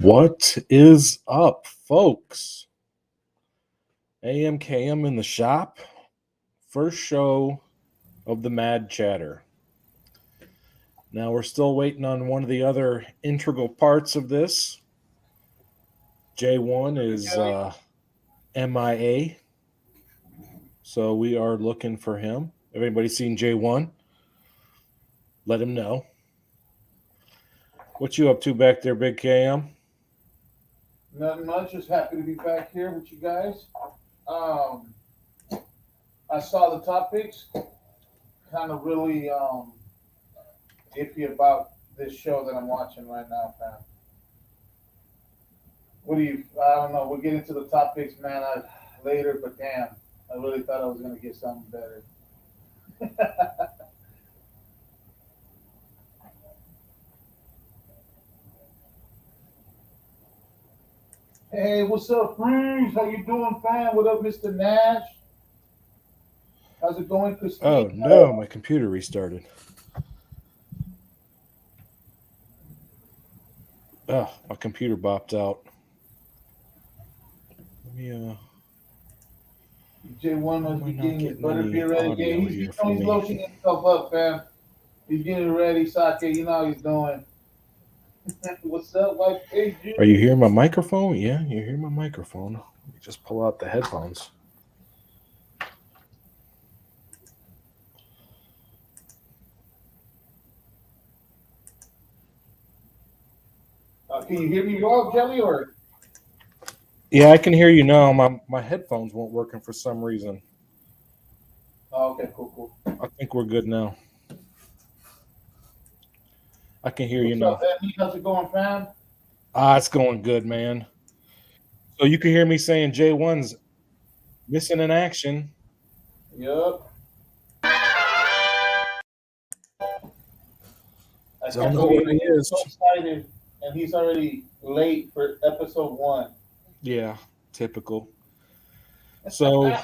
What is up, folks? AMKM in the shop. First show of the Mad Chatter. Now we're still waiting on one of the other integral parts of this. J1 is MIA. So we are looking for him. Everybody seen J1? Let him know. What you up to back there, Big KM? Nothing much. Just happy to be back here with you guys. I saw the topics. Kind of really iffy about this show that I'm watching right now, fam. What do you? I don't know. We'll get into the topics, man, later. But damn, I really thought I was gonna get something better. Hey, what's up, Freeze? How you doing, fam? What up, Mr. Nash? How's it going, Christine? Oh no, my computer restarted. Oh, my computer bopped out. Let me J1 must Why be not getting his getting butter any beer ready. Yeah, audio he's, here from he's me? lotioning himself up, fam. He's getting ready, Sake. You know how he's doing. What's up, wife? Hey, Are you hearing my microphone? Yeah, you hear my microphone. Let me just pull out the headphones. Can you hear me well, Jelly? Or Yeah, I can hear you now. My headphones weren't working for some reason. okay, cool. I think we're good now. I can hear you What's now. up, Emmy? How's it going, fam? It's going good, man. So you can hear me saying J1's missing in action. Yup. I Don't can't know believe where he it. I'm is. so excited, and he's already late for episode 1. Yeah, typical. So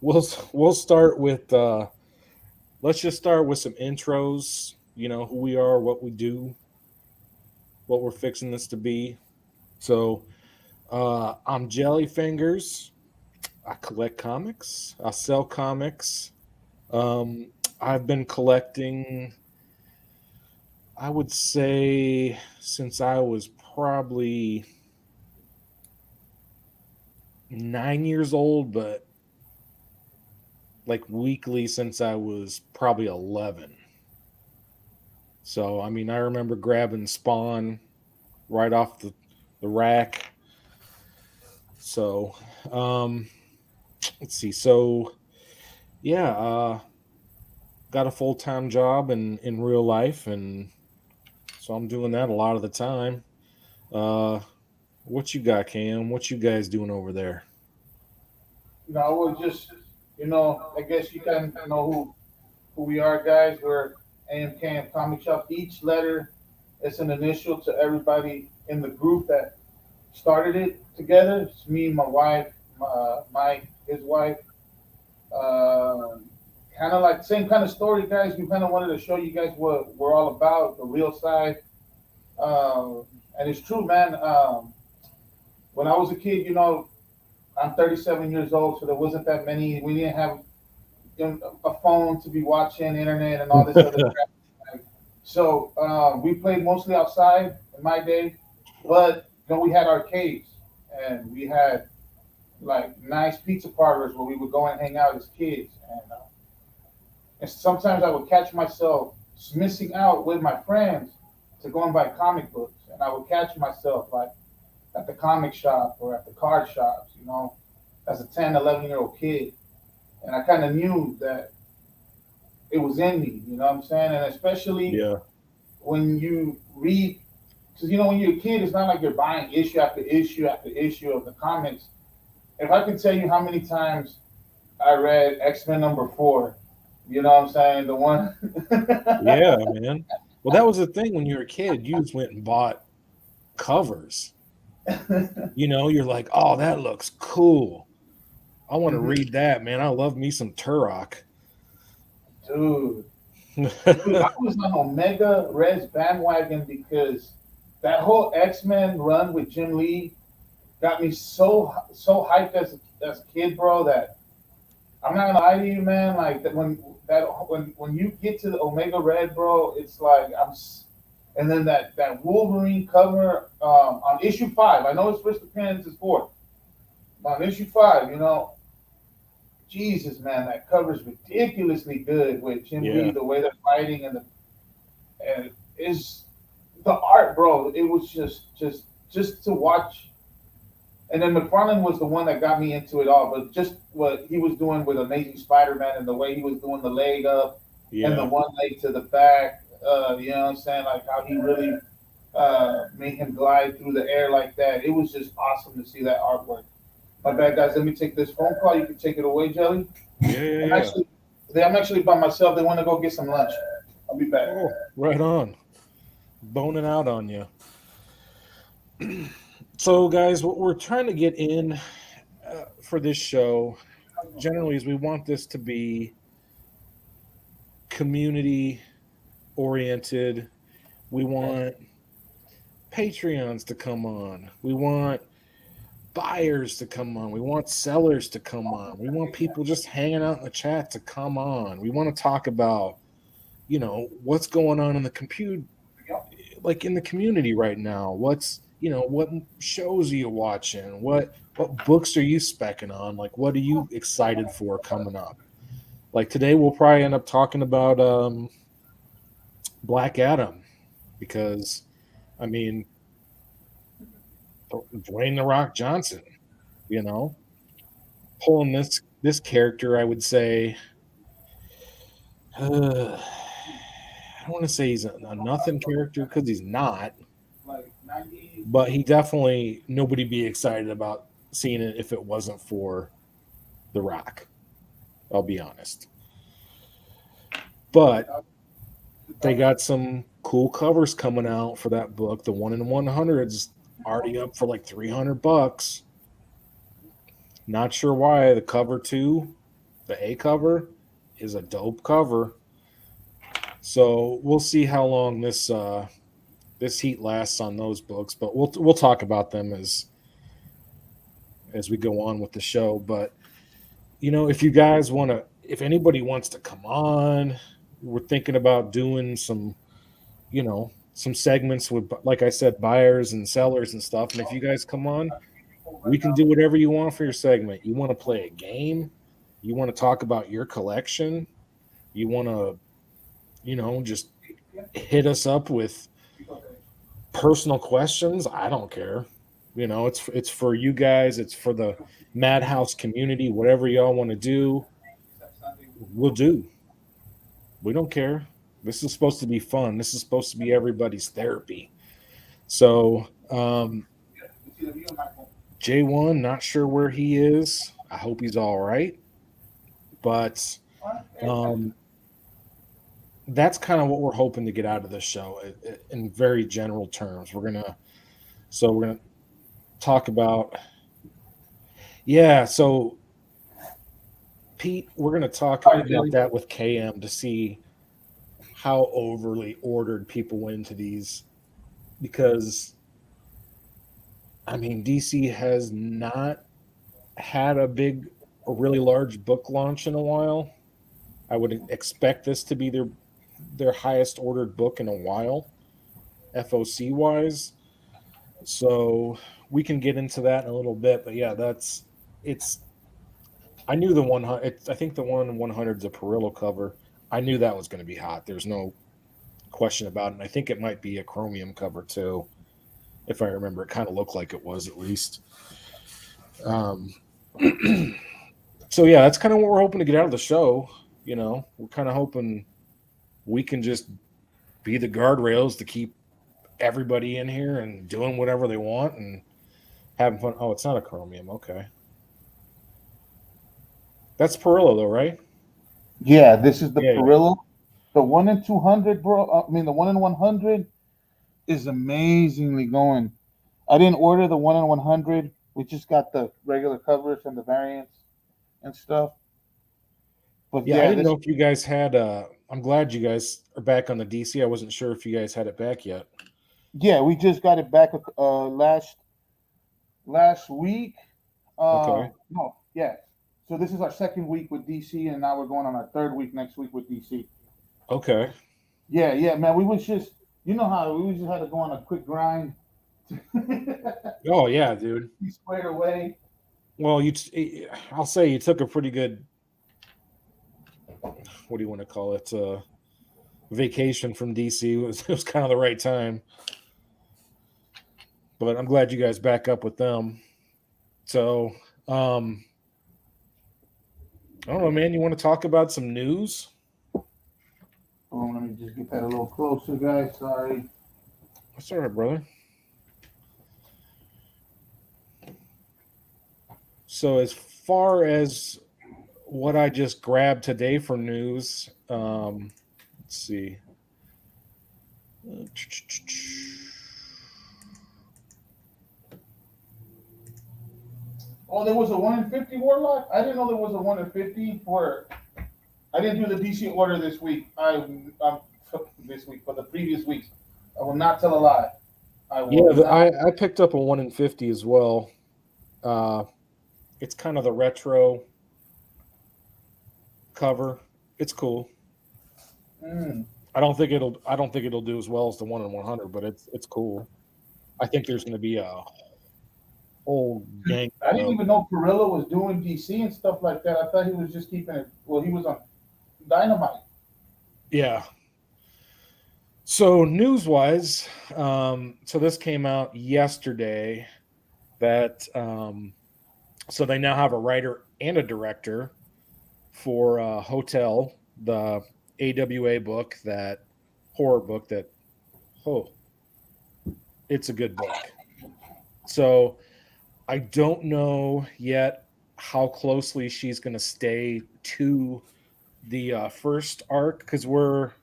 we'll start with let's just start with some intros. You know who we are, what we do, what we're fixing this to be. So I'm Jellyfingers. I collect comics. I sell comics. Um, I've been collecting, I would say, since I was probably 9 years old, but like weekly since I was probably 11. So, I mean, I remember grabbing Spawn right off the rack. So, um, let's see. So, yeah, got a full time job in real life, and so I'm doing that a lot of the time. Uh, what you got, Cam? What you guys doing over there? I was just, I guess you kind of know who we are, guys. We're AMKM Comic Shop. Each letter is an initial to everybody in the group that started it together. It's me, my wife, Mike, his wife. Uh, Kind of like same kind of story, guys. We kind of wanted to show you guys what we're all about, the real side. And it's true, man. When I was a kid, I'm 37 years old, so there wasn't that many. We didn't have a phone to be watching internet and all this other crap. So we played mostly outside in my day, but we had arcades and we had like nice pizza parlors where we would go and hang out as kids. And sometimes I would catch myself missing out with my friends to go and buy comic books, and I would catch myself like at the comic shop or at the card shops, as a 10, 11-year-old kid. And I kind of knew that it was in me, you know what I'm saying? And especially Yeah, when you read, because when you're a kid, it's not like you're buying issue after issue after issue of the comics. If I could tell you how many times I read X-Men #4, you know what I'm saying? The one. yeah, man. Well, that was the thing when you were a kid. You just went and bought covers. You're like, oh, that looks cool. I want to Mhm. read that, man. I love me some Turok. Dude, dude, I was on Omega Red's bandwagon because that whole X-Men run with Jim Lee got me so hyped as a kid, bro. That I'm not gonna lie to you, man. Like when you get to the Omega Red, bro, it's like and then that Wolverine cover on issue 5. I know his first appearance is 4. On issue 5, Jesus, man, that cover's ridiculously good with Jim Lee, Yeah. the way they're fighting, and is the art, bro. It was just to watch. And then McFarlane was the one that got me into it all. But just what he was doing with Amazing Spider-Man and the way he was doing the leg up and the Yeah. one leg to the back, you know what I'm saying? Like how he really made him glide through the air like that. It was just awesome to see that artwork. My bad, guys. Let me take this phone call. You can take it away, Jelly. Yeah. Yeah. I'm Yeah. actually, I'm actually by myself. They want to go get some lunch. I'll be back. Oh, right on. Boning out on you. So, guys, what we're trying to get in for this show generally is we want this to be community oriented. We want Patreons to come on. We want buyers to come on. We want sellers to come on. We want people just hanging out in the chat to come on. We want to talk about, what's going on in the like in the community right now. What shows are you watching? What books are you specking on? Like, what are you excited for coming up? Like today, we'll probably end up talking about Black Adam because, I mean, Dwayne the Rock Johnson, you know, pulling this character, I would say. I don't want to say he's a nothing character because he's not, but he definitely nobody be excited about seeing it if it wasn't for The Rock. I'll be honest. But they got some cool covers coming out for that book. The 1 in 100's already up for like $300. Not sure why. The cover 2, the A cover, is a dope cover. So we'll see how long this heat lasts on those books, but we'll talk about them as we go on with the show. But if you guys want to, if anybody wants to come on, we're thinking about doing some segments with, like I said, buyers and sellers and stuff. And if you guys come on, we can do whatever you want for your segment. You want to play a game, you want to talk about your collection, you want to just hit us up with personal questions. I don't care. It's for you guys. It's for the MadHouse community. Whatever y'all want to do, we'll do. We don't care. This is supposed to be fun. This is supposed to be everybody's therapy. So, J1, not sure where he is. I hope he's all right. But that's kind of what we're hoping to get out of this show in very general terms. We're gonna talk about, so Pete, we're gonna talk about that with KM to see how overly ordered people went into these, because I mean DC has not had a really large book launch in a while. I would expect this to be their highest ordered book in a while, FOC wise. So we can get into that in a little bit, but yeah, I knew the 100. I think the 1 in 100 is a Perillo cover. I knew that was going to be hot. There's no question about it. And I think it might be a chromium cover too, if I remember. It kind of looked like it was, at least. So yeah, that's kind of what we're hoping to get out of the show. We're kind of hoping we can just be the guardrails to keep everybody in here and doing whatever they want and having fun. Oh, it's not a chromium. Okay. That's Perillo though, right? Yeah, this is the Yeah, Perillo. Yeah. The 1 in 200, bro. I mean, the 1 in 100 is amazingly going. I didn't order the 1 in 100. We just got the regular covers and the variants and stuff. But yeah, I didn't know if you guys had. I'm glad you guys are back on the DC. I wasn't sure if you guys had it back yet. Yeah, we just got it back last week. Okay. No, yeah. So this is our second week with DC, and now we're going on our third week next week with DC. Okay. Yeah, yeah, man. We was just, you know how we just had to go on a quick grind. Oh yeah, dude. Be squared away. Well, I'll say you took a pretty good, what do you want to call it? Vacation from DC. It was kind of the right time. But I'm glad you guys back up with them. So, I don't know, man. You want to talk about some news? Oh, let me just get that a little closer, guys. Sorry. That's all right, brother. So, as far as what I just grabbed today for news, let's see. Oh, there was a 1 in 50 Warlock? I didn't know there was a 1 in 50 for. I didn't do the DC order this week. This week, for the previous weeks. I will not tell a lie. I will Yeah, not. I picked up a 1 in 50 as well. It's kind of the retro cover. It's cool. Mm. I don't think it'll do as well as the 1 in 100, but it's cool. I think there's going to be a whole gang. I didn't even know Perillo was doing DC and stuff like that. I thought he was just keeping it. Well, he was on Dynamite. Yeah. So news-wise, so this came out yesterday that so they now have a writer and a director for Hotel, the AWA book, that horror book that it's a good book. So I don't know yet how closely she's going to stay to the first arc, because let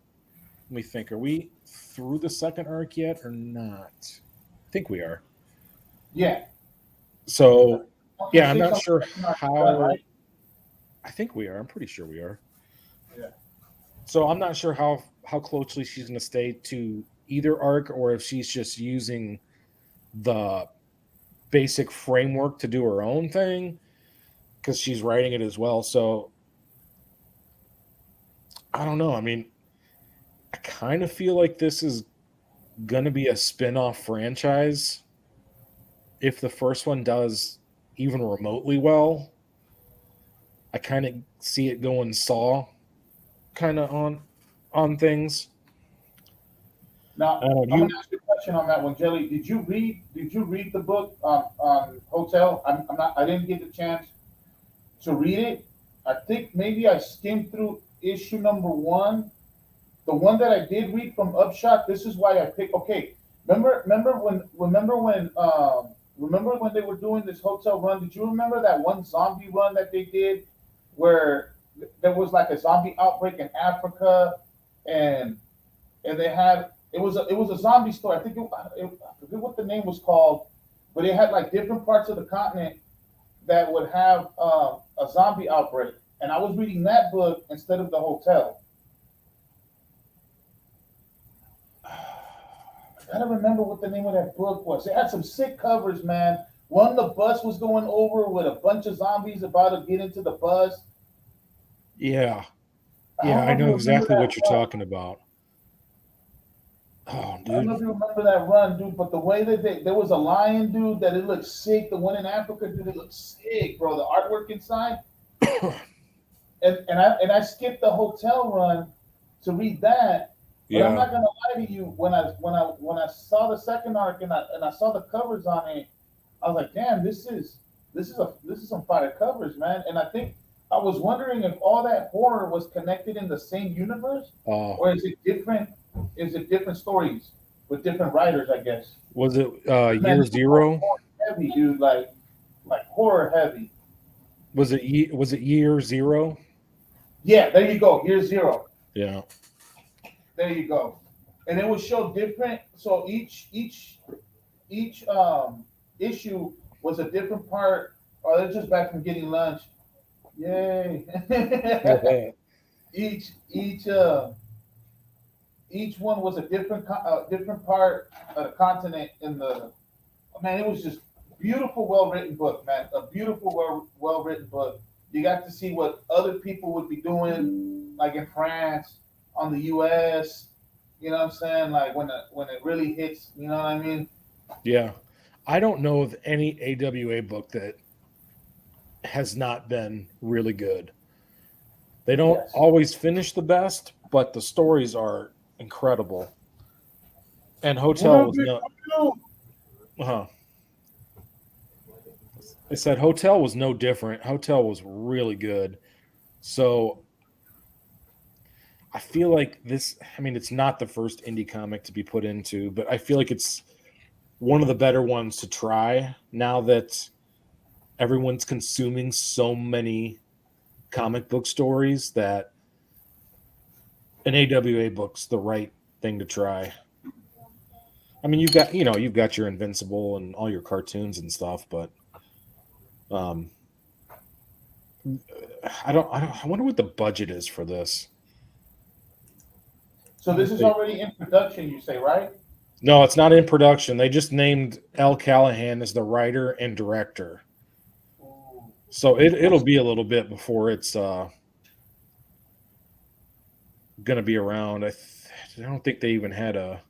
me think, are we through the second arc yet or not? I think we are. Yeah. So yeah, I'm not Something sure how. right? I think we are. I'm pretty sure we are. Yeah. So I'm not sure how closely she's going to stay to either arc, or if she's just using the basic framework to do her own thing, because she's writing it as well. So I don't know. I mean, I kind of feel like this is going to be a spin-off franchise if the first one does even remotely well. I kind of see it going Saw kind of on things. Now, I'm gonna ask you a question on that one, Jelly. Did you read the book on Hotel? I'm not. I didn't get the chance to read it. I think maybe I skimmed through issue number 1. The one that I did read from Upshot. This is why I picked. Okay, remember when they were doing this Hotel run? Did you remember that one zombie run that they did, where there was like a zombie outbreak in Africa, and they had it was a zombie story. I forget what the name was called, but it had like different parts of the continent that would have a zombie outbreak. And I was reading that book instead of the Hotel. I gotta remember what the name of that book was. It had some sick covers, man. One, the bus was going over with a bunch of zombies about to get into the bus. Yeah, I know exactly what you're talking about. Oh, dude. I don't know if you remember that run, dude, but the way that there was a lion, dude, that it looked sick. The one in Africa, dude, it looked sick, bro. The artwork inside. and I skipped the Hotel run to read that. But I'm not gonna lie to you. When I saw the second arc and I saw the covers on it, I was like, damn, this is some fire covers, man. And I think I was wondering if all that horror was connected in the same universe, or is it different? Is it different stories with different writers? I guess. Was it Year Zero? Heavy, dude, like horror heavy. Was it Year Zero? Yeah, there you go. Year Zero. Yeah. There you go. And it was show different. So each issue was a different part. Oh, they're just back from getting lunch. Yay! each each one was a different part of the continent in the. Man, it was just beautiful, well written book, man. A beautiful, well written book. You got to see what other people would be doing, like in France, on the U.S. You know what I'm saying? Like when it really hits, you know what I mean? Yeah. I don't know of any AWA book that has not been really good. They don't Yes. always finish the best, but the stories are incredible. And Hotel was no. Uh-huh. I said Hotel was no different. Hotel was really good. So I feel like this, I mean, it's not the first indie comic to be put into, but I feel like it's one of the better ones to try now that everyone's consuming so many comic book stories that an AWA book's the right thing to try. I mean, you've got your Invincible and all your cartoons and stuff, but um, I wonder what the budget is for this. So this is already in production, you say, right? No, it's not in production. They just named L. Callahan as the writer and director. So it'll be a little bit before it's going to be around. I don't think they even had a.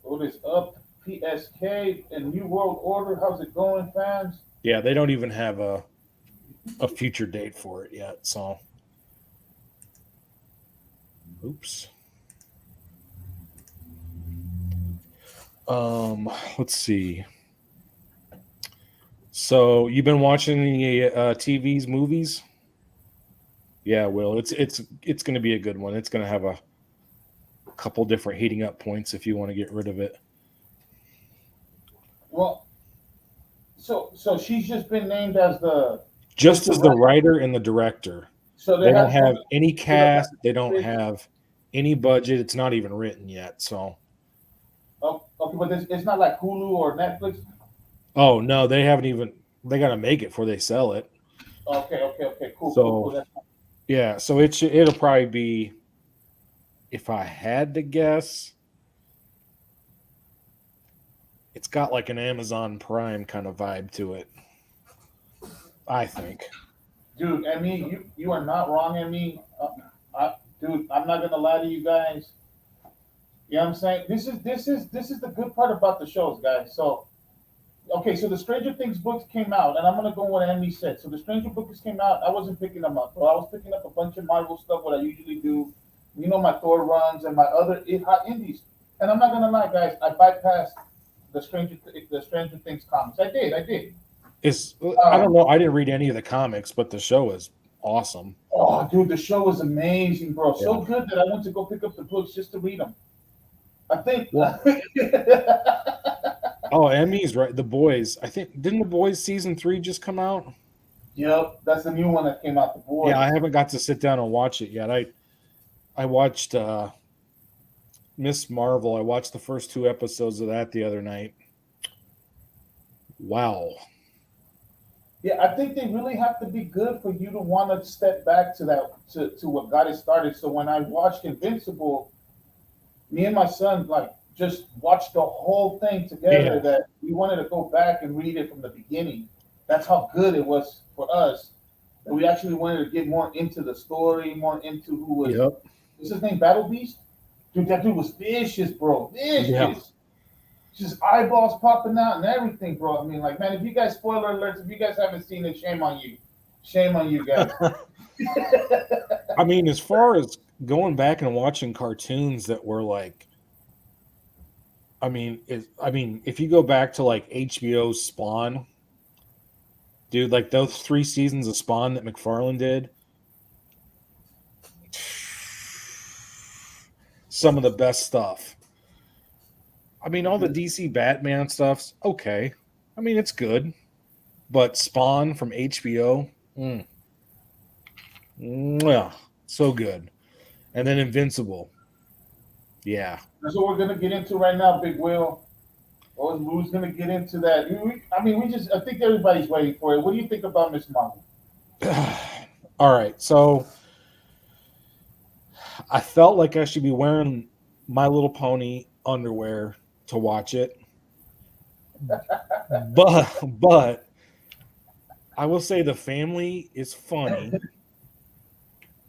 What is up, PSK and New World Order? How's it going, fans? Yeah, they don't even have a future date for it yet. So, oops. Let's see. So you've been watching the TV's movies? Yeah, Will. It's going to be a good one. It's going to have a couple different heating up points if you want to get rid of it. Well, so she's just been named as the writer and the director. So they don't have any cast. They don't have any budget. It's not even written yet. So. Oh, okay, but it's not like Hulu or Netflix. Oh no, they haven't even. They got to make it before they sell it. Okay, cool. So, cool. Yeah, so it'll probably be, if I had to guess, it's got like an Amazon Prime kind of vibe to it. I think. Dude, Emmy, you are not wrong, Emmy. Dude, I'm not gonna lie to you guys. You know what I'm saying? This is the good part about the shows, guys. So, okay, so the Stranger Things books came out, and I'm gonna go on what Emmy said. So the Stranger books came out. I wasn't picking them up, bro. I was picking up a bunch of Marvel stuff, what I usually do. You know, my Thor runs and my other hot indies. And I'm not gonna lie, guys. I bypassed the Stranger Things comics. I did. I don't know. I didn't read any of the comics, but the show is awesome. Oh, dude, the show is amazing, bro. Yeah. So good that I went to go pick up the books just to read them. I think. Oh, Emmy's right. The Boys. I think didn't The Boys season 3 just come out? Yep, that's the new one that came out. The Boys. Yeah, I haven't got to sit down and watch it yet. I watched Miss Marvel. I watched the first 2 episodes of that the other night. Wow. Yeah, I think they really have to be good for you to want to step back to that to what got it started. So when I watched Invincible, me and my son just watched the whole thing together. Yeah. That we wanted to go back and read it from the beginning. That's how good it was for us. And we actually wanted to get more into the story, more into who was. Yep. What's his name? Battle Beast? Dude, that dude was vicious, bro. Vicious. Yeah. Just eyeballs popping out and everything, bro. I mean, like, man, if you guys, spoiler alerts, if you guys haven't seen it, shame on you. Shame on you guys. I mean, as far as going back and watching cartoons that were like, I mean, if you go back to like HBO's Spawn, dude, like those 3 seasons of Spawn that McFarlane did, some of the best stuff. I mean, all the DC Batman stuff's okay. I mean, it's good. But Spawn from HBO, yeah, so good. And then Invincible. Yeah. That's what we're going to get into right now, Big Will. Who's going to get into that? I think everybody's waiting for it. What do you think about Miss Marvel? All right. So I felt like I should be wearing My Little Pony underwear to watch it. But I will say the family is funny.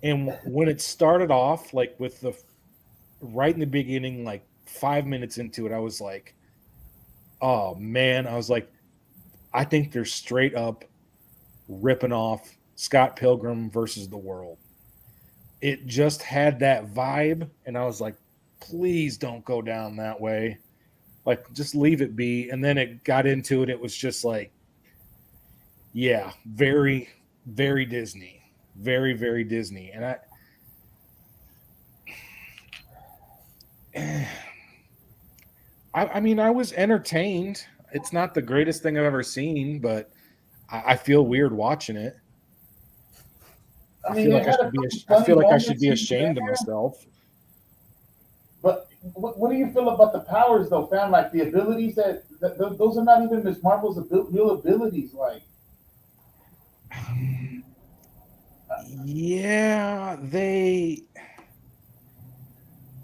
And when it started off, like with the right in the beginning, like 5 minutes into it, I was like, oh man, I was like, I think they're straight up ripping off Scott Pilgrim versus the World. It just had that vibe, and I was like, please don't go down that way. Like, just leave it be. And then it got into it. It was just like, yeah, very, very Disney. Very, very Disney. And I mean, I was entertained. It's not the greatest thing I've ever seen, but I feel weird watching it. I mean, I feel like I should be ashamed of myself. But what do you feel about the powers, though, fam? Like the abilities that those are not even Miss Marvel's real abilities. Like, yeah,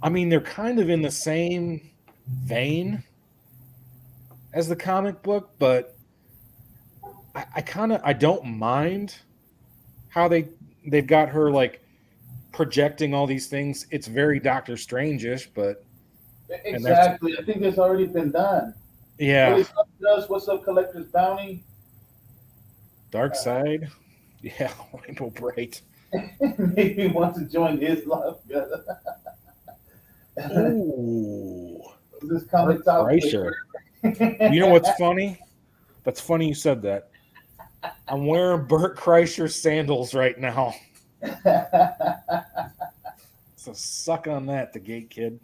I mean, they're kind of in the same vein as the comic book, but I don't mind how they've got her like projecting all these things. It's very Doctor Strange-ish, but exactly. I think it's already been done. Yeah. What is up, does? What's up, Collector's Bounty? Dark Side. Yeah, Rainbow Bright. Maybe wants to join Islam. Ooh. This comic out. You know what's funny? That's funny you said that. I'm wearing Burt Kreischer sandals right now. So suck on that, the gate kid.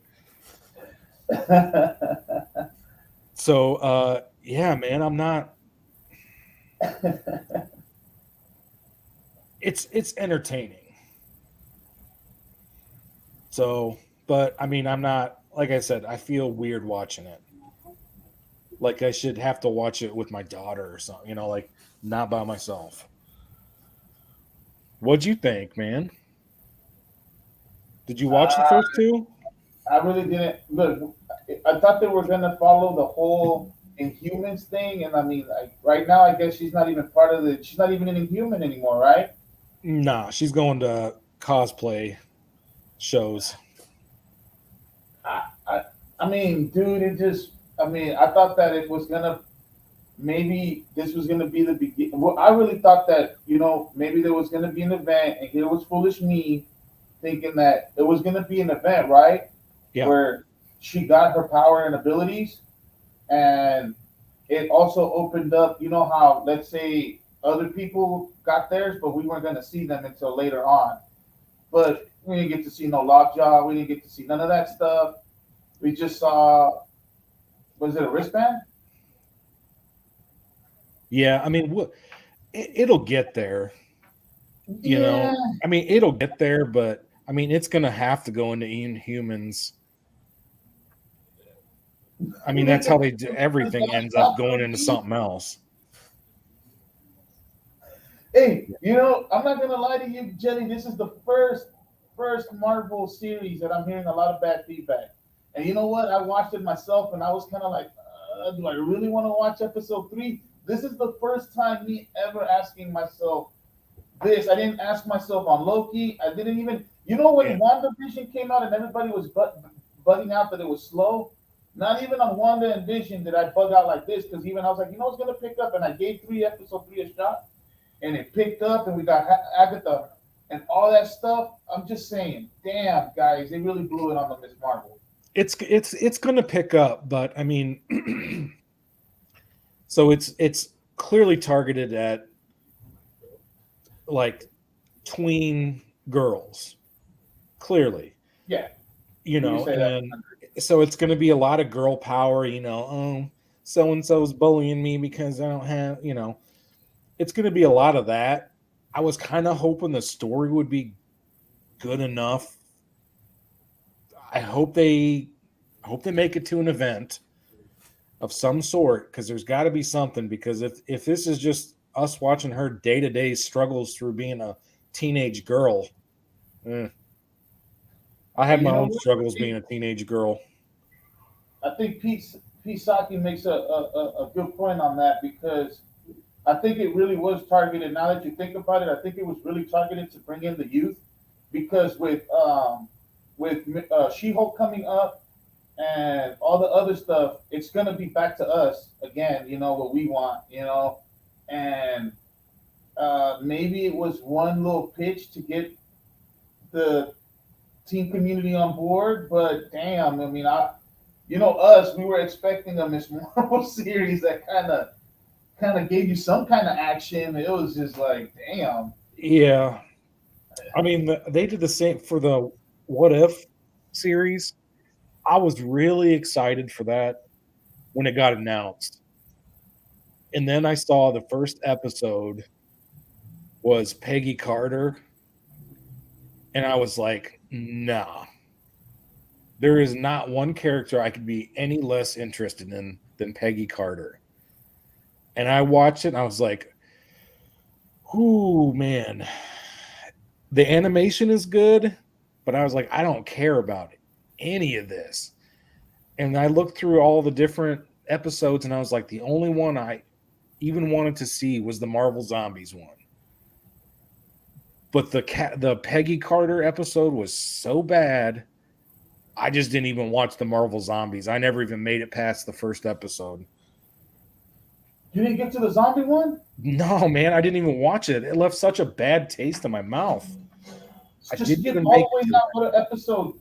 So yeah, man, I'm not. It's entertaining. So, but I mean, I'm not, like I said, I feel weird watching it. Like I should have to watch it with my daughter or something, like not by myself. What'd you think, man? Did you watch the first two? I really didn't. Look, I thought they were gonna follow the whole Inhumans thing, and I mean, like right now, I guess she's not even part of the. She's not even an Inhuman anymore, right? Nah, she's going to cosplay shows. I mean, dude, it just. I mean, I thought that it was gonna. Maybe this was gonna be the beginning. Well, I really thought that maybe there was gonna be an event, and here was foolish me thinking that it was gonna be an event, right? Yeah. Where she got her power and abilities, and it also opened up. You know how, let's say, other people got theirs, but we weren't going to see them until later on. But we didn't get to see no lockjaw. We didn't get to see none of that stuff. We just saw, was it a wristband? Yeah, I mean, it'll get there. You know, I mean, it'll get there, but I mean, it's going to have to go into Inhumans. I mean, that's how they do everything. Ends up going into something else. Hey, I'm not gonna lie to you, Jenny. This is the first Marvel series that I'm hearing a lot of bad feedback. And you know what? I watched it myself, and I was kind of like, do I really want to watch episode 3? This is the first time me ever asking myself this. I didn't ask myself on Loki. I didn't even, when WandaVision came out and everybody was bugging out that it was slow. Not even on Wanda and Vision did I bug out like this, because even I was like, it's gonna pick up, and I gave episode 3 a shot, and it picked up, and we got Agatha and all that stuff. I'm just saying, damn guys, they really blew it on the Miss Marvel. It's gonna pick up, but I mean, so it's clearly targeted at like tween girls, clearly. Yeah. And so it's going to be a lot of girl power, so and so's bullying me because I don't have, it's going to be a lot of that. I was kind of hoping the story would be good enough. I hope they make it to an event of some sort, because there's got to be something, because if this is just us watching her day-to-day struggles through being a teenage girl, I had And my you know own what? struggles being a teenage girl. I think Pete Saki makes a good point on that because I think it really was targeted. Now that you think about it, I think it was really targeted to bring in the youth because with She-Hulk coming up and all the other stuff, it's gonna be back to us again. You know what we want. You know, and maybe it was one little pitch to get the team community on board, but damn, I mean, we were expecting a Miss Marvel series that kind of gave you some kind of action. It was just like, damn. Yeah. I mean, they did the same for the What If series. I was really excited for that when it got announced. And then I saw the first episode was Peggy Carter, and I was like, nah, there is not one character I could be any less interested in than Peggy Carter. And I watched it and I was like, ooh, man, the animation is good, but I was like, I don't care about any of this. And I looked through all the different episodes and I was like, the only one I even wanted to see was the Marvel Zombies one. But the Peggy Carter episode was so bad, I just didn't even watch the Marvel Zombies. I never even made it past the first episode. You didn't get to the zombie one? No, man, I didn't even watch it. It left such a bad taste in my mouth. I Just didn't skip even all make the way it to down to the episode.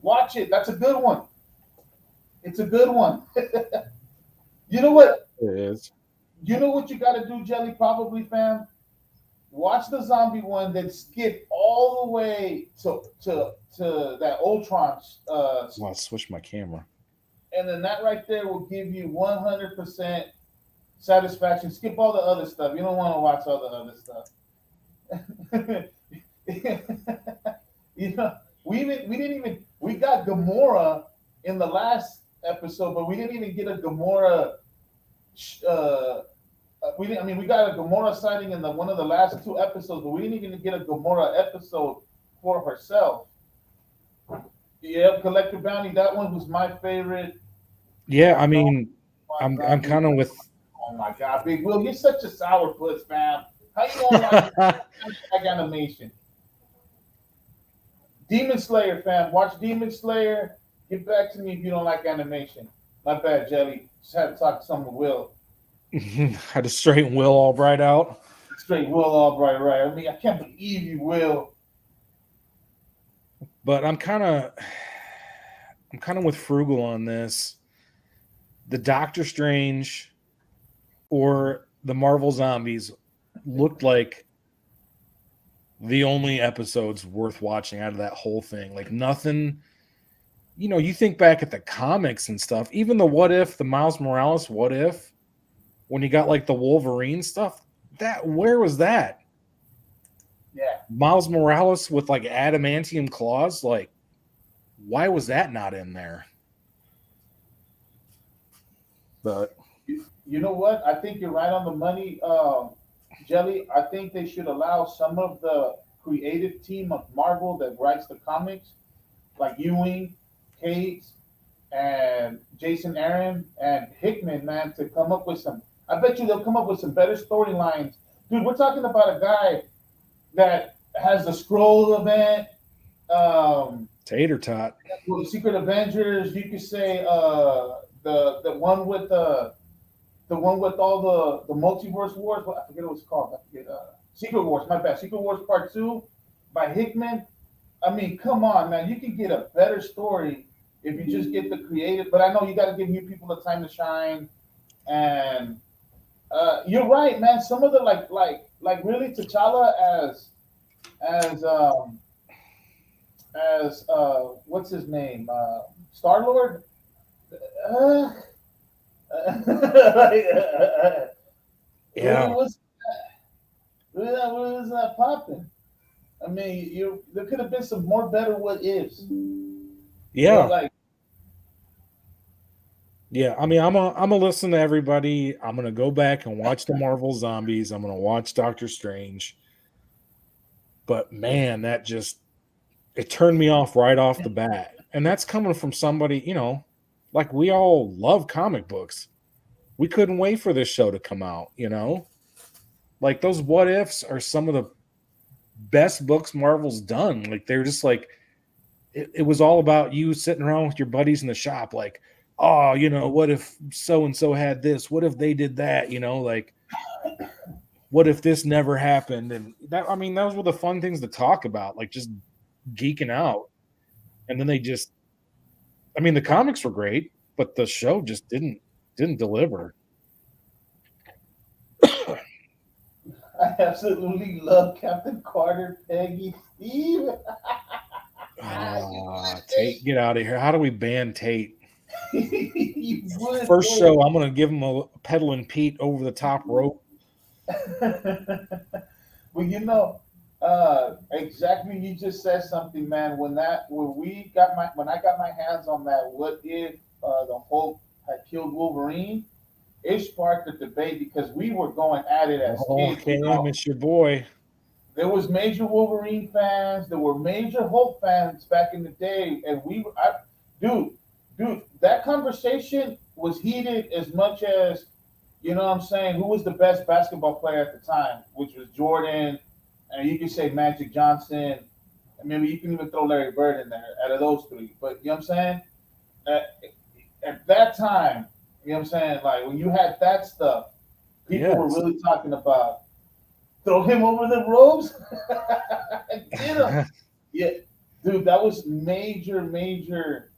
Watch it. That's a good one. It's a good one. You know what? it is. You know what you got to do, Jelly? Probably, fam. Watch the zombie one, then skip all the way to that Ultron, Well, I'll switch my camera. and then that right there will give you 100% satisfaction. Skip all the other stuff. You don't want to watch all the other stuff. You know, we got Gamora in the last episode, but we didn't even get a Gamora. We got a Gamora sighting in one of the last two episodes, but we didn't even get a Gamora episode for herself. Yeah, Collector Bounty. That one was my favorite. Yeah, I mean, Oh I'm God, kind of with. Oh my God, Big Will, you're such a sourpuss, fam. How you gonna like animation? Demon Slayer, fam. Watch Demon Slayer. Get back to me if you don't like animation. My bad, Jelly. Just had to talk to someone Will. Had to straighten Will Albright out. Straight Will Albright, right? I mean, I can't believe you, Will. But I'm kind of with Frugal on this. The Doctor Strange or the Marvel Zombies looked like the only episodes worth watching out of that whole thing. Like nothing, you think back at the comics and stuff, even the What If, the Miles Morales What If, when you got like the Wolverine stuff, where was that? Yeah. Miles Morales with like adamantium claws, like why was that not in there? But you know what? I think you're right on the money, Jelly. I think they should allow some of the creative team of Marvel that writes the comics, like Ewing, Cates, and Jason Aaron and Hickman, man, to come up with some. I bet you they'll come up with some better storylines. Dude, we're talking about a guy that has the Scroll event, Tater Tot. well, the Secret Avengers. You could say the one with all the multiverse wars. I forget what it's called. I forget. Secret Wars. My bad. Secret Wars Part 2 by Hickman. I mean, come on, man. You can get a better story if you just get the creative. But I know you got to give new people the time to shine. And you're right, man. Some of the like really T'Challa as what's his name, Star-Lord. Yeah. Was that popping? I mean, there could have been some more better what ifs. Yeah. Yeah, I mean, I'm gonna listen to everybody. I'm gonna go back and watch the Marvel Zombies. I'm gonna watch Doctor Strange. But man, that just It turned me off right off the bat. And that's coming from somebody, like we all love comic books. We couldn't wait for this show to come out. Like those what ifs are some of the best books Marvel's done. Like they're just like it was all about you sitting around with your buddies in the shop, like, oh, what if so and so had this? What if they did that? Like what if this never happened? And those were the fun things to talk about, like just geeking out. And then the comics were great, but the show just didn't deliver. I absolutely love Captain Carter, Peggy, Steve. Tate, get out of here. How do we ban Tate? You would, First show, I'm going to give him a peddling Pete over the top rope. Well, exactly. You just said something, man. When I got my hands on that, what if the Hulk had killed Wolverine? It sparked a debate because we were going at it as kids. Okay, it's your boy. There was major Wolverine fans. There were major Hulk fans back in the day, and dude, that conversation was heated as much as, you know what I'm saying, who was the best basketball player at the time, which was Jordan, and you can say Magic Johnson, and maybe you can even throw Larry Bird in there out of those three. But you know what I'm saying? At that time, you know what I'm saying, like when you had that stuff, people were really talking about throw him over the ropes. Get him. Yeah, dude, that was major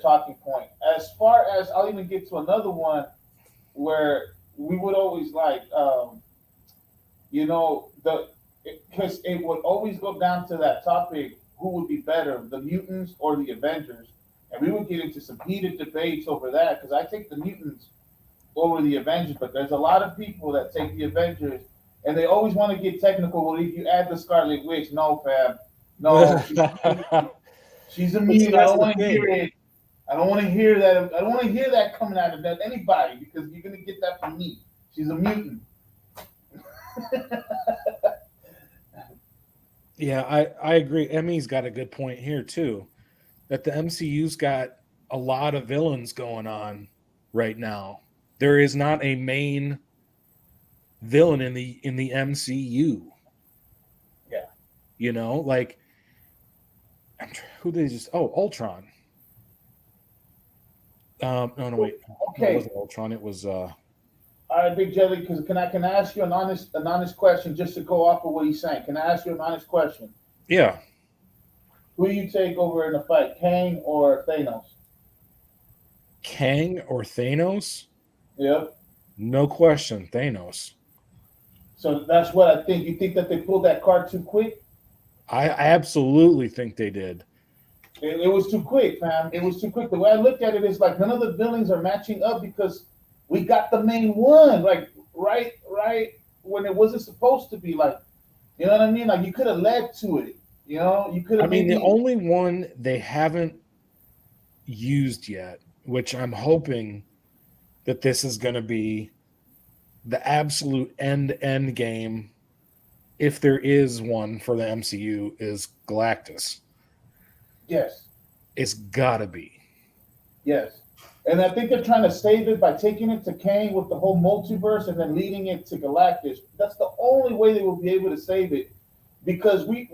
talking point. As far as I'll even get to another one where we would always because it would always go down to that topic: who would be better, the mutants or the Avengers? And we would get into some heated debates over that because I take the mutants over the Avengers, but there's a lot of people that take the Avengers, and they always want to get technical. Well, if you add the Scarlet Witch, no, fam, no, she's a mutant. I don't want to hear it. I don't want to hear that. I don't want to hear that coming out of anybody because you're gonna get that from me. She's a mutant. Yeah, I agree. Emmy's got a good point here too, that the MCU's got a lot of villains going on right now. There is not a main villain in the MCU. Yeah. Like who did they just Ultron. No, wait. Okay. No, it wasn't Ultron. It was All right, Big Jelly, because can I ask you an honest question just to go off of what he's saying? Can I ask you an honest question? Yeah. Who do you take over in the fight, Kang or Thanos? Kang or Thanos? Yep. No question, Thanos. So that's what I think. You think that they pulled that card too quick? I absolutely think they did. It was too quick, fam. It was too quick. The way I look at it is like none of the villains are matching up because we got the main one, like right when it wasn't supposed to be. Like, you know what I mean? Like you could have led to it. You could have. The only one they haven't used yet, which I'm hoping that this is going to be the absolute end game, if there is one for the MCU, is Galactus. Yes. It's got to be. Yes. And I think they're trying to save it by taking it to Kang with the whole multiverse and then leading it to Galactus. That's the only way they will be able to save it. Because we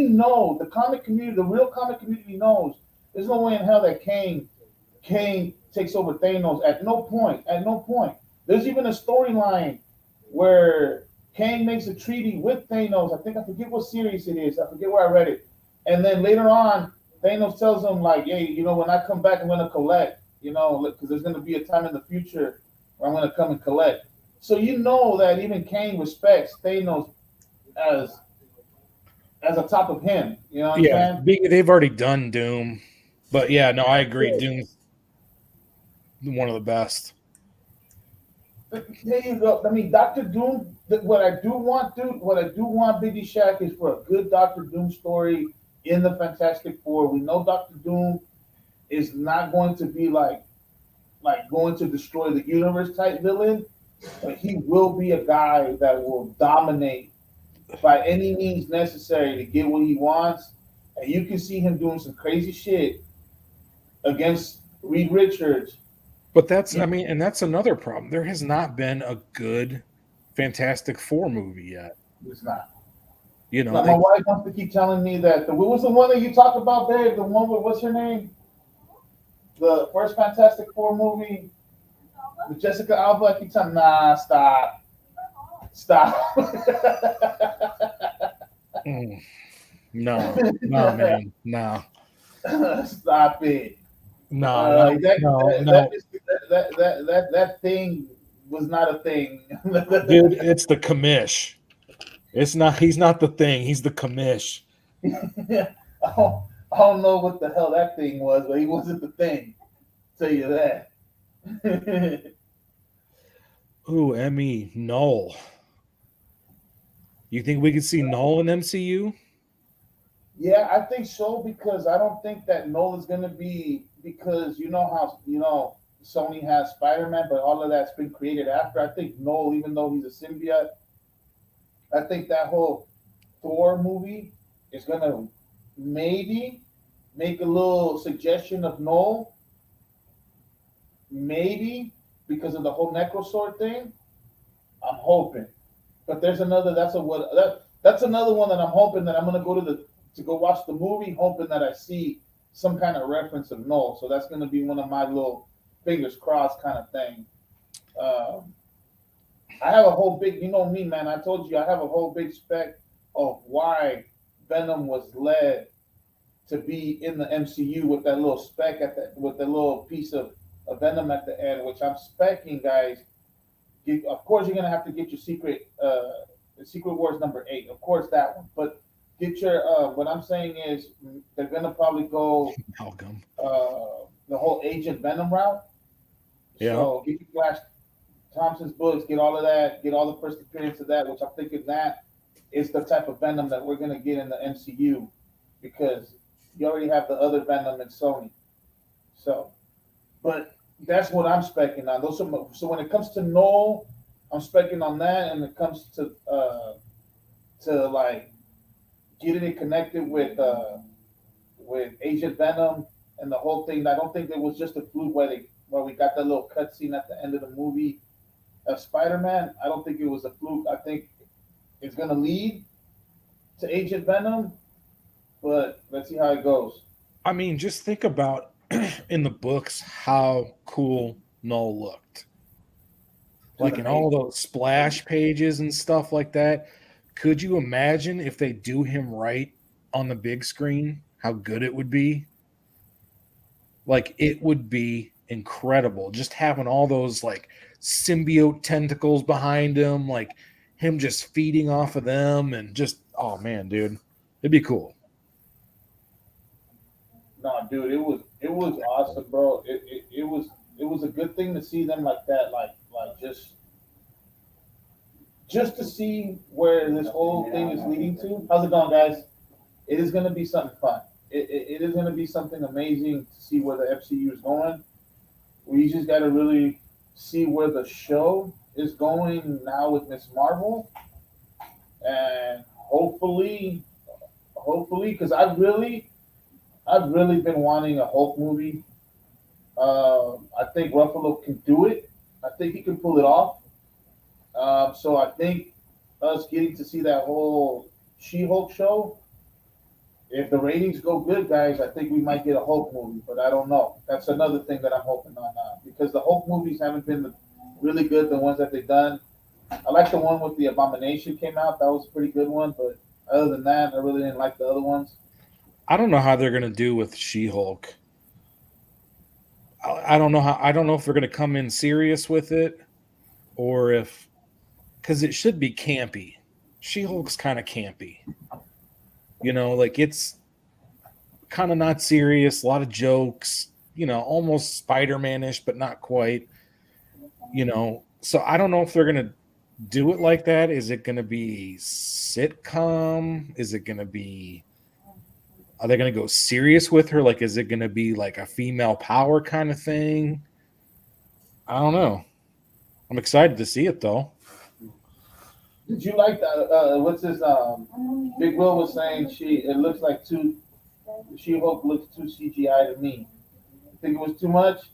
know, the comic community, the real comic community knows there's no way in hell that Kang takes over Thanos at no point. There's even a storyline where Kang makes a treaty with Thanos. I forget what series it is. I forget where I read it. And then later on, Thanos tells him, like, hey, when I come back, I'm going to collect, because there's going to be a time in the future where I'm going to come and collect. So that even Kang respects Thanos as a top of him. You know what I'm saying? They've already done Doom. But, yeah, no, I agree. Doom's one of the best. There you go. I mean, Dr. Doom, what I do want, Biggie Shaq, is for a good Dr. Doom story in the Fantastic Four. We know Dr. Doom is not going to be like going to destroy the universe type villain, but he will be a guy that will dominate by any means necessary to get what he wants. And you can see him doing some crazy shit against Reed Richards. But that's, I mean, and that's another problem. There has not been a good Fantastic Four movie yet. It's not. You know, Now, my wife wants to keep telling me that what was the one that you talked about, babe? The one with what's her name? The first Fantastic Four movie with Jessica Alba. I keep telling, nah, stop. No, man, no. Stop it. No, That thing was not a thing. Dude, it's the commish. It's not. He's not the thing. He's the commish. I don't know what the hell that thing was, but he wasn't the thing. I'll tell you that. Ooh, Emmy, Null. You think we could see Null in MCU? Yeah, I think so, because I don't think that Null is going to be, because you know how Sony has Spider-Man, but all of that's been created after. I think Null, even though he's a symbiote, I think that whole Thor movie is going to maybe make a little suggestion of Null, maybe because of the whole Necrosword thing. I'm hoping, but there's another. That's another one that I'm hoping that I'm going to go to go watch the movie, hoping that I see some kind of reference of Null. So that's going to be one of my little fingers crossed kind of thing. I have a whole big, you know me, man. I told you I have a whole big spec of why Venom was led to be in the MCU with that little speck with the little piece of Venom at the end, which I'm specking, guys. Of course, you're gonna have to get your Secret Wars #8. Of course, that one. But get your. What I'm saying is, they're gonna probably go Malcolm. The whole Agent Venom route. Yeah. So get your Flash Thompson's books, get all of that, get all the first appearance of that, which I'm thinking that is the type of Venom that we're gonna get in the MCU, because you already have the other Venom in Sony. So, but that's what I'm specking on. So when it comes to Null, I'm specking on that, and it comes to like getting it connected with Agent Venom and the whole thing. I don't think it was just a fluke where we got that little cutscene at the end of the movie of Spider-Man. I don't think it was a fluke. I think it's gonna lead to Agent Venom, but let's see how it goes. I mean, just think about in the books how cool Null looked. Like in all those splash pages and stuff like that. Could you imagine if they do him right on the big screen, how good it would be? Like, it would be incredible. Just having all those like symbiote tentacles behind him, like him just feeding off of them, and just, oh man, dude, it'd be cool. No, dude, it was awesome, bro. It was a good thing to see them like that, like just to see where this whole thing is leading to. How's it going, guys? It is going to be something fun. It is going to be something amazing to see where the MCU is going. We just got to really see where the show is going now with Miss Marvel, and hopefully, because I've really been wanting a Hulk movie. I think Ruffalo can do it. I think he can pull it off. So I think us getting to see that whole She-Hulk show, if the ratings go good, guys, I think we might get a Hulk movie, but I don't know. That's another thing that I'm hoping on because the Hulk movies haven't been really good, the ones that they've done. I like the one with the Abomination came out. That was a pretty good one, but other than that, I really didn't like the other ones. I don't know how they're going to do with She-Hulk. I don't know if they're going to come in serious with it, or if, because it should be campy. She-Hulk's kind of campy. You know, like it's kind of not serious, a lot of jokes, you know, almost Spider-Man-ish, but not quite. You know, so I don't know if they're going to do it like that. Is it going to be sitcom? Is it going to be, are they going to go serious with her? Like, is it going to be like a female power kind of thing? I don't know. I'm excited to see it though. Did you like the what's this? Big Will was saying it looks like too. She Hulk looks too CGI to me. Think it was too much?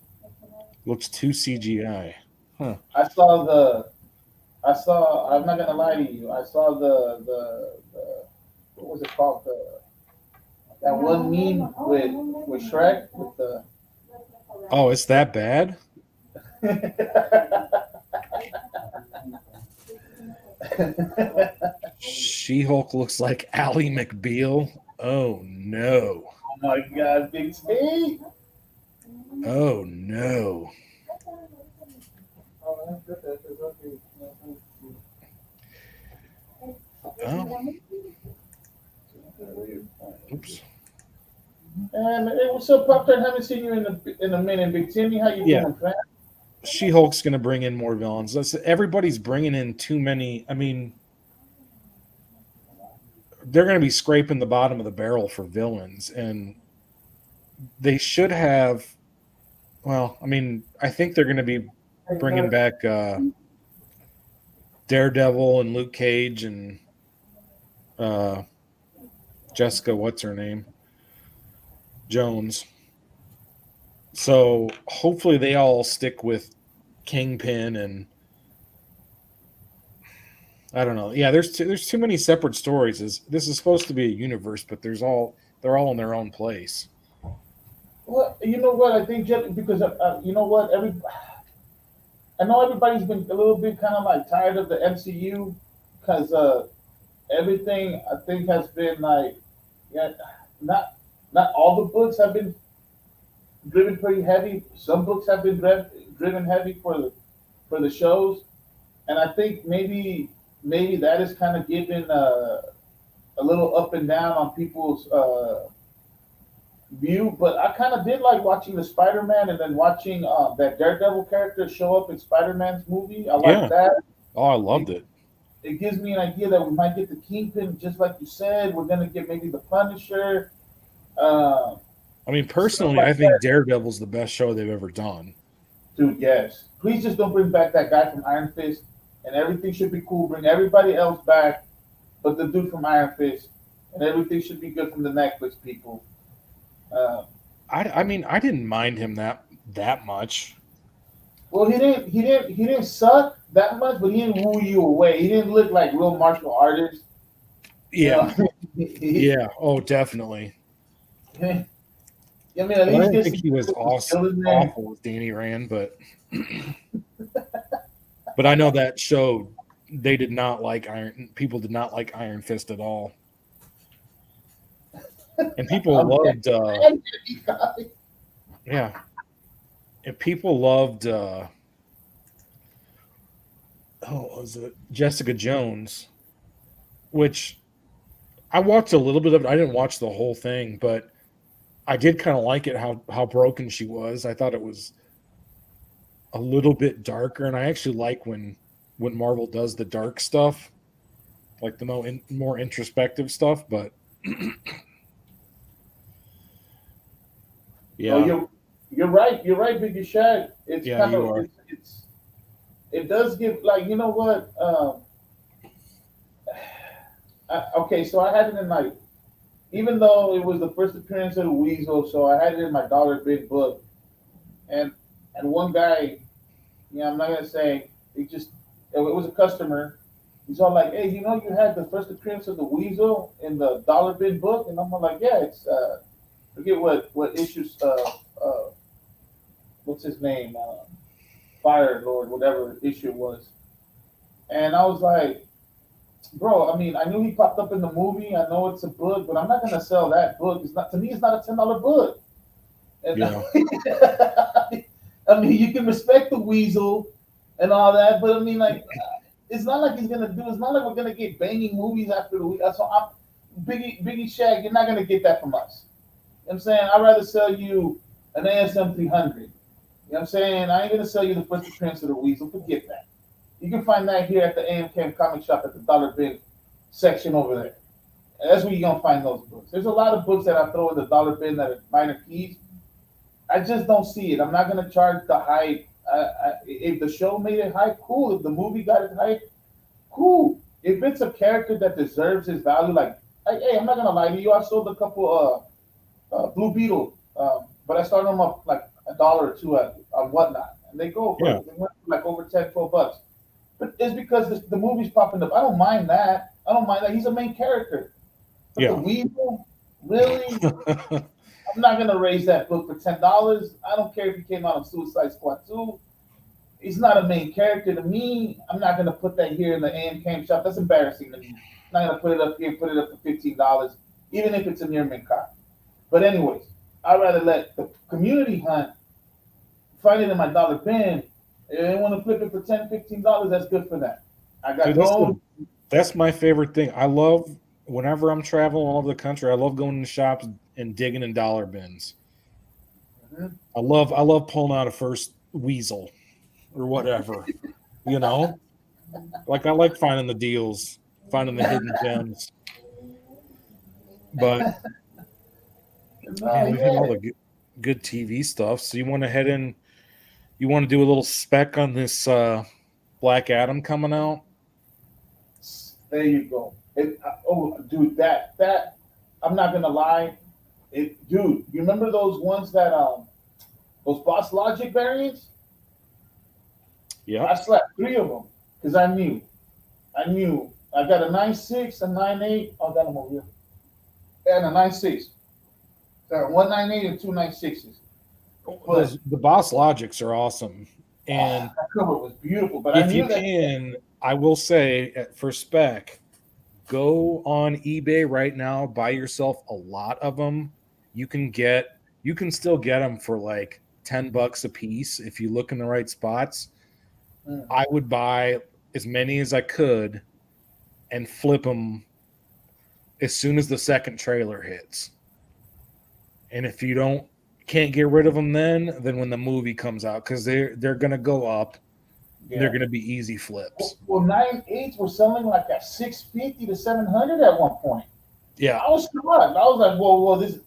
Looks too CGI. Huh. I saw the. I saw. I'm not gonna lie to you. I saw the what was it called? That one meme with Shrek with the. Oh, it's that bad? She-Hulk looks like Ally McBeal. Oh no. Oh my God, Big T! Oh no. Oh, oops. And hey, what's up, Poptor? Haven't seen you in a minute, Big Timmy. How you Yeah. doing, fam? She-Hulk's going to bring in more villains. Everybody's bringing in too many. I mean, they're going to be scraping the bottom of the barrel for villains, and they should have. Well, I mean, I think they're going to be bringing back Daredevil and Luke Cage and Jessica, what's her name? Jones. So hopefully they all stick with Kingpin and I don't know. Yeah, there's too many separate stories. This is supposed to be a universe, but they're all in their own place. Well, you know what? I think just because you know what I know everybody's been a little bit kind of like tired of the MCU because everything I think has been like yeah, not all the books have been driven pretty heavy. Some books have been driven heavy for the shows, and I think maybe that is kind of giving a little up and down on people's view. But I kind of did like watching the Spider-Man and then watching that Daredevil character show up in Spider-Man's movie. I like that. Oh, I loved it. It gives me an idea that we might get the Kingpin, just like you said. We're gonna get maybe the Punisher. I mean, personally, I think Daredevil's the best show they've ever done. Dude, yes. Please just don't bring back that guy from Iron Fist, and everything should be cool. Bring everybody else back, but the dude from Iron Fist, and everything should be good from the Netflix people. I mean, I didn't mind him that much. Well, he didn't suck that much, but he didn't woo you away. He didn't look like real martial artist. Yeah, You know? yeah. Oh, definitely. I mean, at I least don't think he was awful with Danny Rand, but I know that show they did not like Iron. People did not like Iron Fist at all, and people loved. Yeah, and people loved. Was it Jessica Jones? Which I watched a little bit of it. I didn't watch the whole thing, but I did kind of like it how broken she was. I thought it was a little bit darker, and I actually like when Marvel does the dark stuff, like the more introspective stuff. But yeah, you're right, Biggie Shaq. It's yeah, kind you of are. it does give like you know what. Okay, so I had it in my even though it was the first appearance of the Weasel, so I had it in my dollar big book. And one guy, I'm not gonna say it was a customer. He's all like, "Hey, you know, you had the first appearance of the Weasel in the dollar bin book," and I'm all like, "Yeah, it's forget what issues what's his name, Fire Lord, whatever issue it was." And I was like, bro, I mean, I knew he popped up in the movie. I know it's a book, but I'm not gonna sell that book. It's not to me. It's not a $10 book. And Yeah. I mean, you can respect the Weasel and all that, but I mean, like, it's not like he's gonna do. It's not like we're gonna get banging movies after the week. So Biggie Shaq, you're not gonna get that from us. You know what I'm saying? I'd rather sell you an ASM 300. You know what I'm saying? I ain't gonna sell you the first appearance of the Weasel. Forget that. You can find that here at the AMK comic shop at the dollar bin section over there. And that's where you're gonna find those books. There's a lot of books that I throw in the dollar bin that are minor keys. I just don't see it. I'm not gonna charge the hype. If the show made it hype, cool. If the movie got it hype, cool. if it's a character that deserves his value, like, hey, I'm not gonna lie to you, I sold a couple Blue Beetle, but I started them up like $1 or two at on whatnot, and Yeah, they went for like over 10, 12 bucks. But it's because the movie's popping up. I don't mind that. I don't mind that. He's a main character. But the yeah. Weasel, really? I'm not gonna raise that book for $10. I don't care if he came out of Suicide Squad 2. He's not a main character to me. I'm not gonna put that here in the AM Cam shop. That's embarrassing to me. I'm not gonna put it up here, put it up for $15, even if it's a near mint copy. But anyways, I'd rather let the community hunt, find it in my dollar bin. If they want to flip it for $10, $15, that's good for them. I got Dude, no. that's my favorite thing. I love whenever I'm traveling all over the country. I love going to shops and digging in dollar bins. Mhm. I love pulling out a first weasel or whatever. You know, like I like finding the deals, finding the hidden gems. But No, man, we've hit all yeah. the good TV stuff. So you want to head in? You want to do a little spec on this Black Adam coming out? There you go. Oh, dude, that I'm not gonna lie. Dude, you remember those ones that those Boss Logic variants? I Yep. slapped three of them because I knew. I got a 9.6, a 9.8. I got them over here. And a 9.6. Got one 9.8 and two 9.6s. But Those the Boss Logics are awesome, and that cover was beautiful. But I if you knew that. can, I will say for spec, go on eBay right now, buy yourself a lot of them. You can get you can still get them for like $10 a piece if you look in the right spots. Mm, I would buy as many as I could and flip them as soon as the second trailer hits. And if you can't get rid of them then when the movie comes out, because they're gonna go up and they're yeah. gonna be easy flips. Well, 9.8s were selling like at 650 to 700 at one point. Yeah. I was shocked. I was like, whoa, this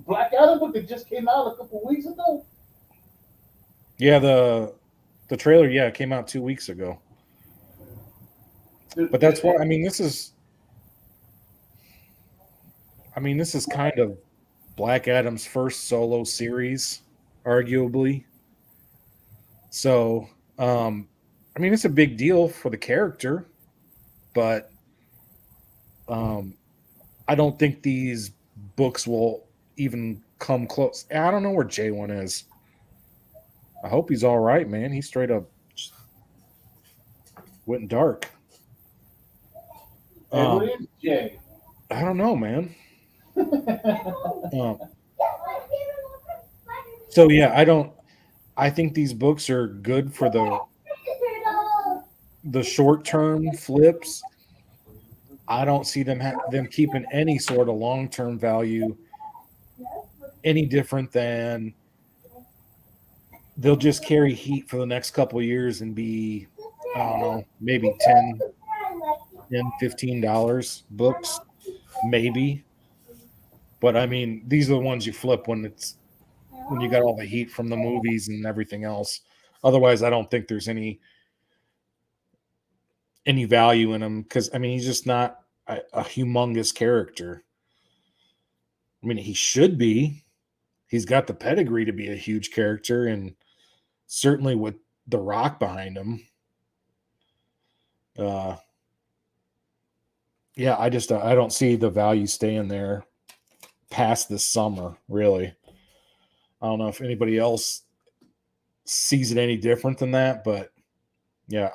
Black Adam book that just came out a couple weeks ago. Yeah, the trailer, yeah, came out 2 weeks ago. Dude, But that's why this is kind of Black Adam's first solo series, arguably. So it's a big deal for the character, but um I don't think these books will even come close. I don't know where J1 is. I hope he's all right, man. He straight up went dark. hey, what Um, is Jay? I don't know, man. Um, so yeah, I don't. I think these books are good for the short term flips. I don't see them keeping any sort of long term value any different than they'll just carry heat for the next couple of years and be, I don't know, maybe 10 $15 books, maybe. But I mean, these are the ones you flip when you got all the heat from the movies and everything else. Otherwise, I don't think there's any value in him because I mean he's just not a humongous character. I mean, he should be. He's got the pedigree to be a huge character, and certainly with The Rock behind him. Uh, yeah, I don't see the value staying there past this summer. Really, I don't know if anybody else sees it any different than that, but yeah,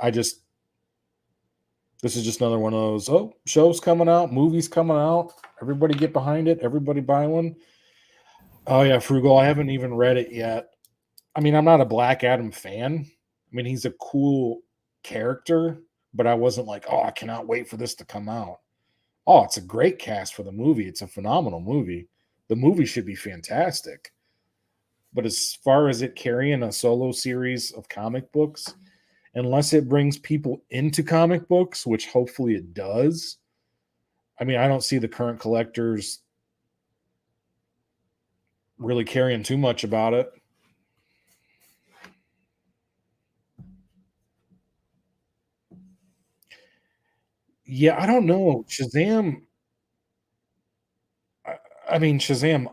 this is just another one of those. Oh, shows coming out, movies coming out. Everybody get behind it. Everybody buy one. Oh yeah, Frugal. I haven't even read it yet. I mean, I'm not a Black Adam fan. I mean, he's a cool character, but I wasn't like, oh, I cannot wait for this to come out. Oh, it's a great cast for the movie. It's a phenomenal movie. The movie should be fantastic. But as far as it carrying a solo series of comic books, unless it brings people into comic books, which hopefully it does, I mean, I don't see the current collectors really caring too much about it. Yeah, I don't know. Shazam. I mean, Shazam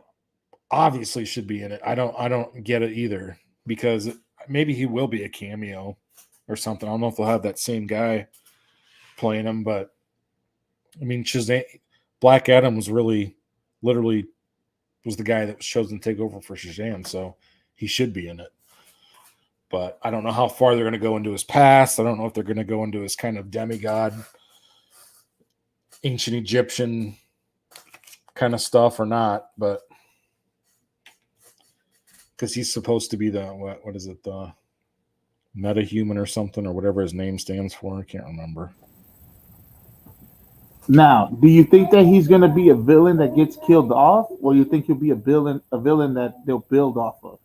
obviously should be in it. I don't get it either because maybe he will be a cameo or something. I don't know if they'll have that same guy playing him, but I mean, Shazam, Black Adam was really, literally, was the guy that was chosen to take over for Shazam, so he should be in it. But I don't know how far they're going to go into his past. I don't know if they're going to go into his kind of demigod, ancient Egyptian kind of stuff or not. But because he's supposed to be the what is it, the metahuman or something, or whatever his name stands for. I can't remember. Now, do you think that he's gonna be a villain that gets killed off, or you think he'll be a villain that they'll build off of?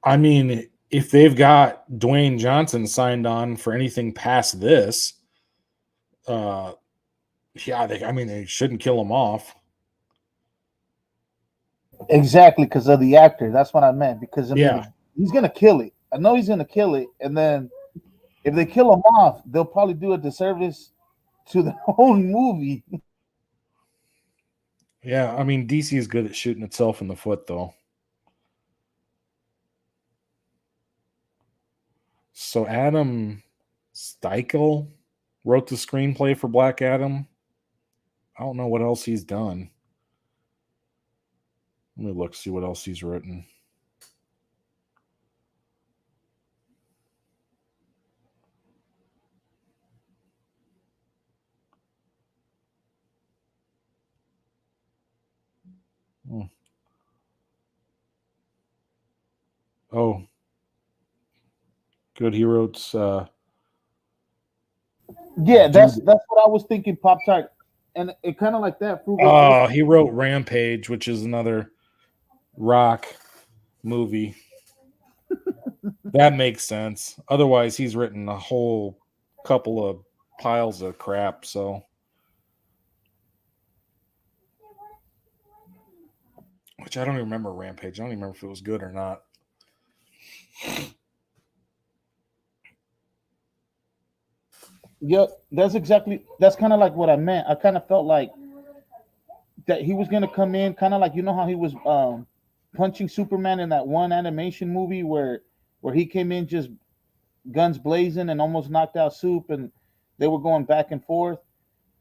I mean, if they've got Dwayne Johnson signed on for anything past this, uh, yeah, I mean, they shouldn't kill him off. Exactly, because of the actor. That's what I meant. Because I mean, Yeah, he's gonna kill it. I know he's gonna kill it, and then if they kill him off, they'll probably do a disservice to the whole movie. yeah. I mean, DC is good at shooting itself in the foot, though. So Adam Steichel wrote the screenplay for Black Adam. I don't know what else he's done. Let me look, see what else he's written. Hmm. Oh, good. He wrote. Yeah, Dude. that's what I was thinking. Pop Tart, and it kind of like that. Frugal. Oh, he wrote Rampage, which is another Rock movie. That makes sense. Otherwise, he's written a whole couple of piles of crap. So, which I don't even remember Rampage. I don't even remember if it was good or not. Yep, that's kind of like what I meant. I kind of felt like that he was gonna come in, kind of like how he was punching Superman in that one animation movie where he came in just guns blazing and almost knocked out Soup, and they were going back and forth.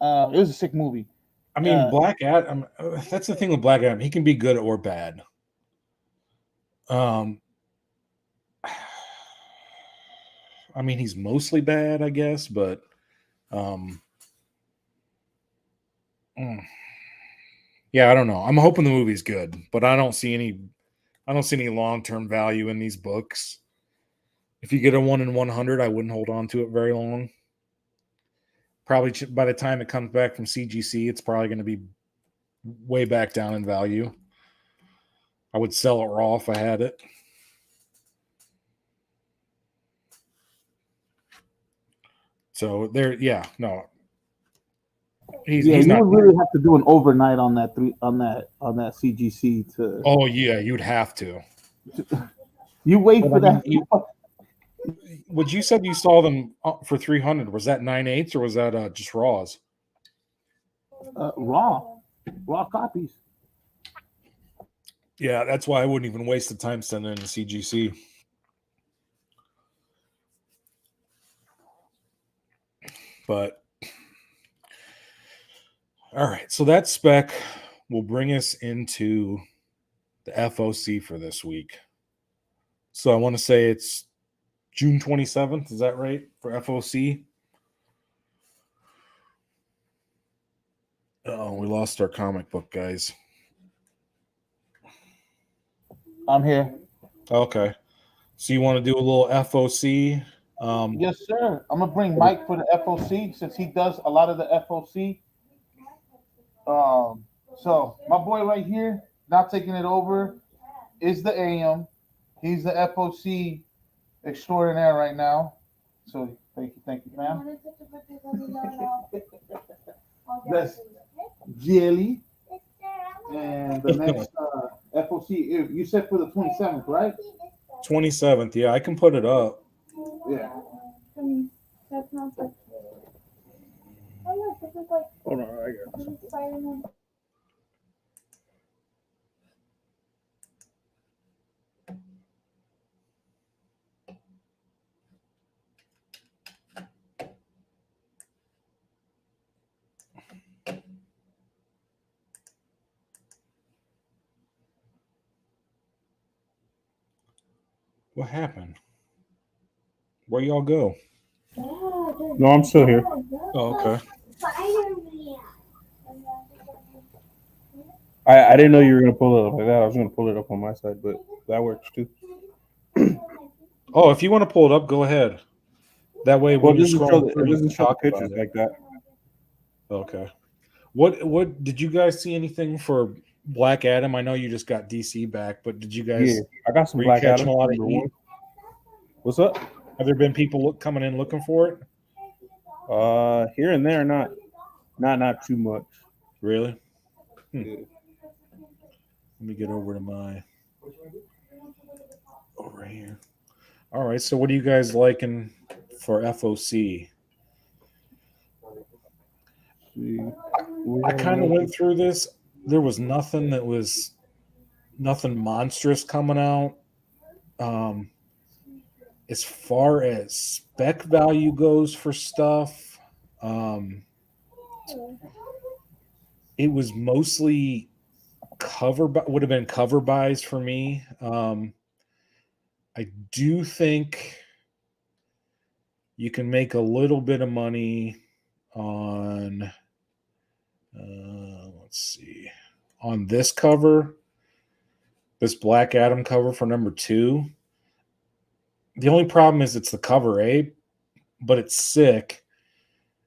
It was a sick movie. I mean, Black Adam. That's the thing with Black Adam. He can be good or bad. I mean, he's mostly bad, I guess, but yeah, I don't know. I'm hoping the movie's good, but I don't see any long-term value in these books. If you get a 1 in 100, I wouldn't hold on to it very long. Probably by the time it comes back from CGC, it's probably going to be way back down in value. I would sell it raw if I had it. So there, yeah, no. He's you not. would really have to do an overnight on that CGC to. Oh yeah, you'd have to. You wait for that. What you said you saw them for 300, was that 9/8 or was that just raws? Raw copies. Yeah, that's why I wouldn't even waste the time sending in the CGC. But all right, so that spec will bring us into the FOC for this week. So I want to say it's June 27th. Is that right for FOC? Oh, we lost our comic book, guys. I'm here. Okay. So you want to do a little FOC? Yes, sir. I'm gonna bring Mike for the FOC since he does a lot of the FOC. So my boy right here, now taking it over, is the AM. He's the FOC extraordinaire right now. So thank you, ma'am. That's Jelly. And the next FOC, you said for the 27th, right? 27th. Yeah, I can put it up. Yeah. Hold on, I got it. What happened? Where y'all go? No, I'm still here. Oh, okay. I didn't know you were gonna pull it up like that. I was gonna pull it up on my side, but that works too. Oh, if you want to pull it up, go ahead. That way, Well, when it you're doesn't show scrolling the, through, it you doesn't can show the talk about pictures it. like that. Okay. What did you guys see anything for Black Adam? I know you just got DC back, but did you guys? Yeah, I got some Were you Black catching Adam. a lot of number heat? one. What's up? Have there been people coming in looking for it? Here and there, not too much. Really? Yeah. Let me get over to my over here. All right. So, what are you guys liking for FOC? See, I kind of went through this. There was nothing monstrous coming out. As far as spec value goes for stuff, it was mostly would have been cover buys for me. I do think you can make a little bit of money on let's see, on this cover, this Black Adam cover for number 2. The only problem is it's the cover A, but it's sick.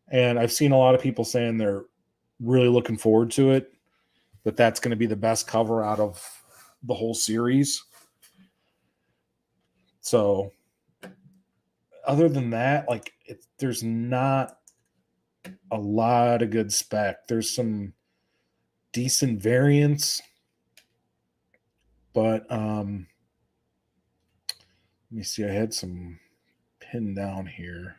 And I've seen a lot of people saying they're really looking forward to it, that that's going to be the best cover out of the whole series. So other than that, like there's not a lot of good spec. There's some decent variants, but let me see. I had some pinned down here.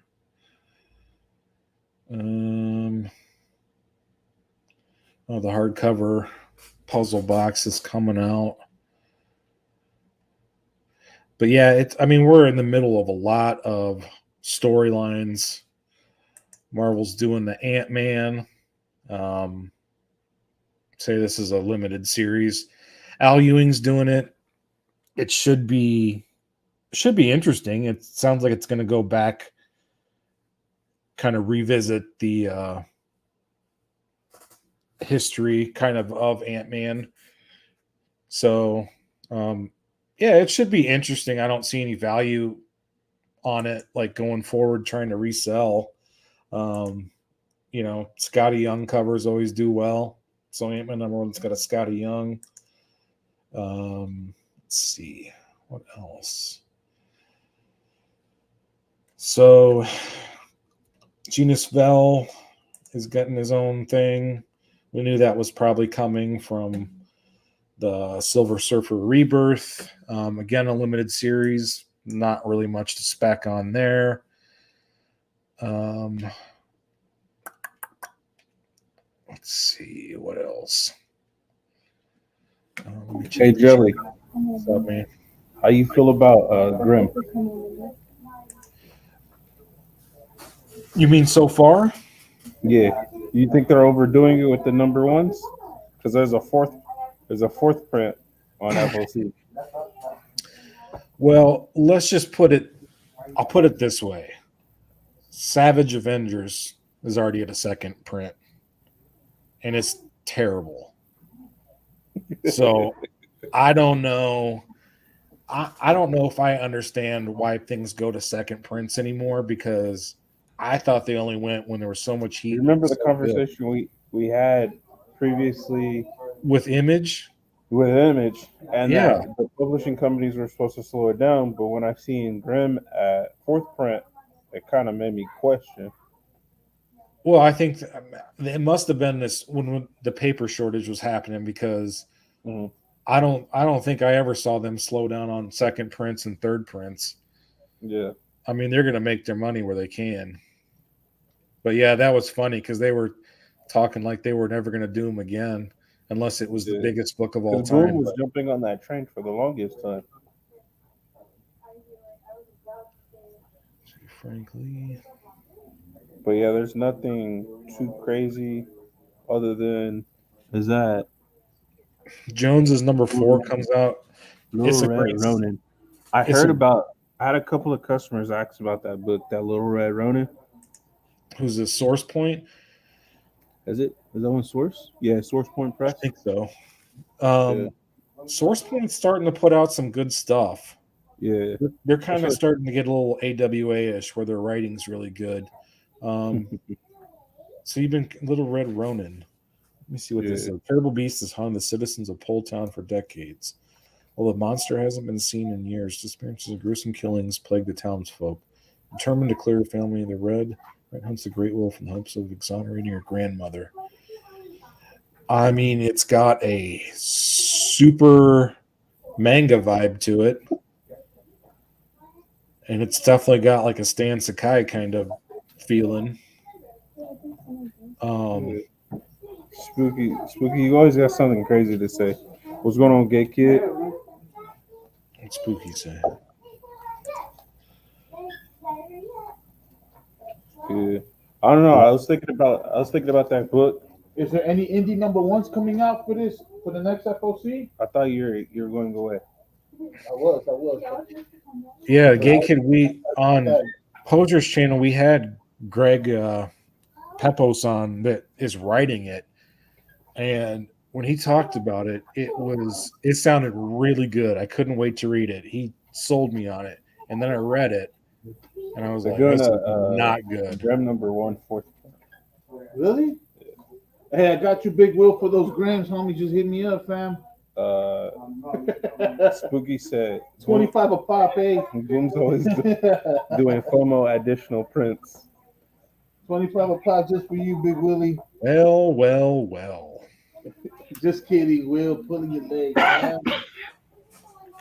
Oh, the hardcover puzzle box is coming out. But yeah, we're in the middle of a lot of storylines. Marvel's doing the Ant-Man. Say this is a limited series. Al Ewing's doing it. It should be interesting. It sounds like it's going to go back, kind of revisit the history kind of Ant-Man. So yeah, it should be interesting. I don't see any value on it like going forward trying to resell. Scotty Young covers always do well. So Ant-Man number 1's got a Scotty Young. Let's see what else. So Genus Vell is getting his own thing. We knew that was probably coming from the Silver Surfer Rebirth. Again, a limited series. Not really much to spec on there. Let's see what else. Hey Jelly, What's up, man? how you feel about Grimm? You mean so far? Yeah, you think they're overdoing it with the number ones? Because there's a fourth print on FOC. Well, let's just I'll put it this way. Savage Avengers is already at a second print, and it's terrible. So I don't know. I don't know if I understand why things go to second prints anymore, because I thought they only went when there was so much heat. You remember the conversation we had previously with Image? With Image, and Yeah. that the publishing companies were supposed to slow it down, but when I seen Grimm at fourth print, it kind of made me question. Well, I think it must have been this when the paper shortage was happening, because I don't think I ever saw them slow down on second prints and third prints. Yeah. I mean, they're going to make their money where they can. But yeah, that was funny because they were talking like they were never going to do them again unless it was the Yeah. biggest book of all Because Boom time. was jumping on that train for the longest time. Frankly, But yeah, there's nothing too crazy other than is that Jones's number 4 comes out. Little It's a Red great. Ronin. I It's heard a, about. I had a couple of customers ask about that book, that Little Red Ronin. who's the Source Point? Is it? Is that one Source? Yeah, Source Point I Press. think so. Yeah. Source Point's starting to put out some good stuff. Yeah. They're kind of Sure. starting to get a little AWA-ish where their writing's really good. So you've been Little Red Ronin. Let me see what this is. Yeah. A terrible beast has haunted the citizens of Pole Town for decades. Although the monster hasn't been seen in years, disappearances of gruesome killings plague the townsfolk. Determined to clear the family of the Red hunts the Great Wolf in the hopes of exonerating her grandmother. I mean, it's got a super manga vibe to it. And it's definitely got like a Stan Sakai kind of feeling. Spooky. You always got something crazy to say. What's going on, gay kid? What's Spooky say? Yeah. I don't know. I was thinking about that book. Is there any indie number ones coming out for the next FOC? I thought you were going away. I was. Yeah, Gay Kid. We on Poser's channel we had Greg Pepos on that is writing it, and when he talked about it, it sounded really good. I couldn't wait to read it. He sold me on it, and then I read it, and I was They're like, doing "This is a not good." Graham number 1 fourth. Really? Hey, I got you, Big Will, for those grams, homie. Just hit me up, fam. Spooky said 25 a pop, eh? Boom's always doing FOMO additional prints. 25 a pop just for you, Big Willie. Well. Just kidding, Will. Pulling your leg, man.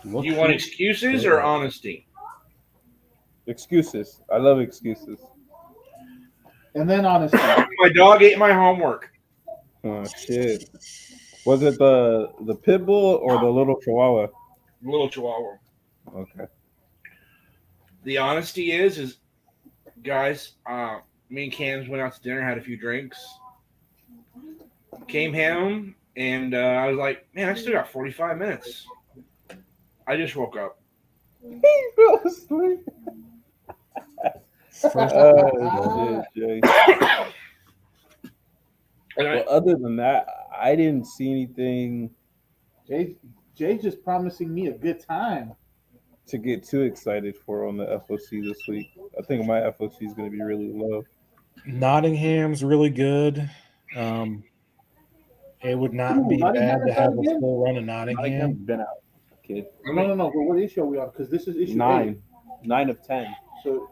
Do you want excuses or honesty? Excuses. I love excuses. And then honesty. My dog ate my homework. Oh shit. Was it the pit bull or the little chihuahua? Little chihuahua. Okay. The honesty is guys, me and Cams went out to dinner, had a few drinks, came home, and I was like, man, I still got 45 minutes. I just woke up. He fell asleep. Oh, shit, Jay. Well, other than that, I didn't see anything Jay just promising me a good time to get too excited for on the FOC this week. I think my FOC is going to be really low. Nottingham's really good. It would not be bad to have a full run of Nottingham. Nottingham's been out, kid. No. But what issue are we on? Because this is issue 9. 9 of 10. So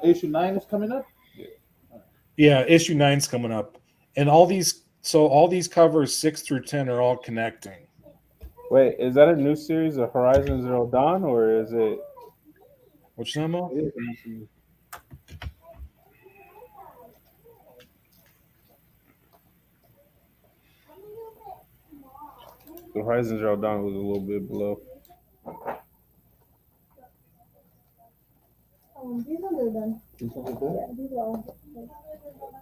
issue 9 is coming up? Yeah, issue 9's coming up. And all these covers 6 through 10 are all connecting. Wait, is that a new series of Horizon Zero Dawn, or is it? Which number? The Horizon Zero Dawn was a little bit below.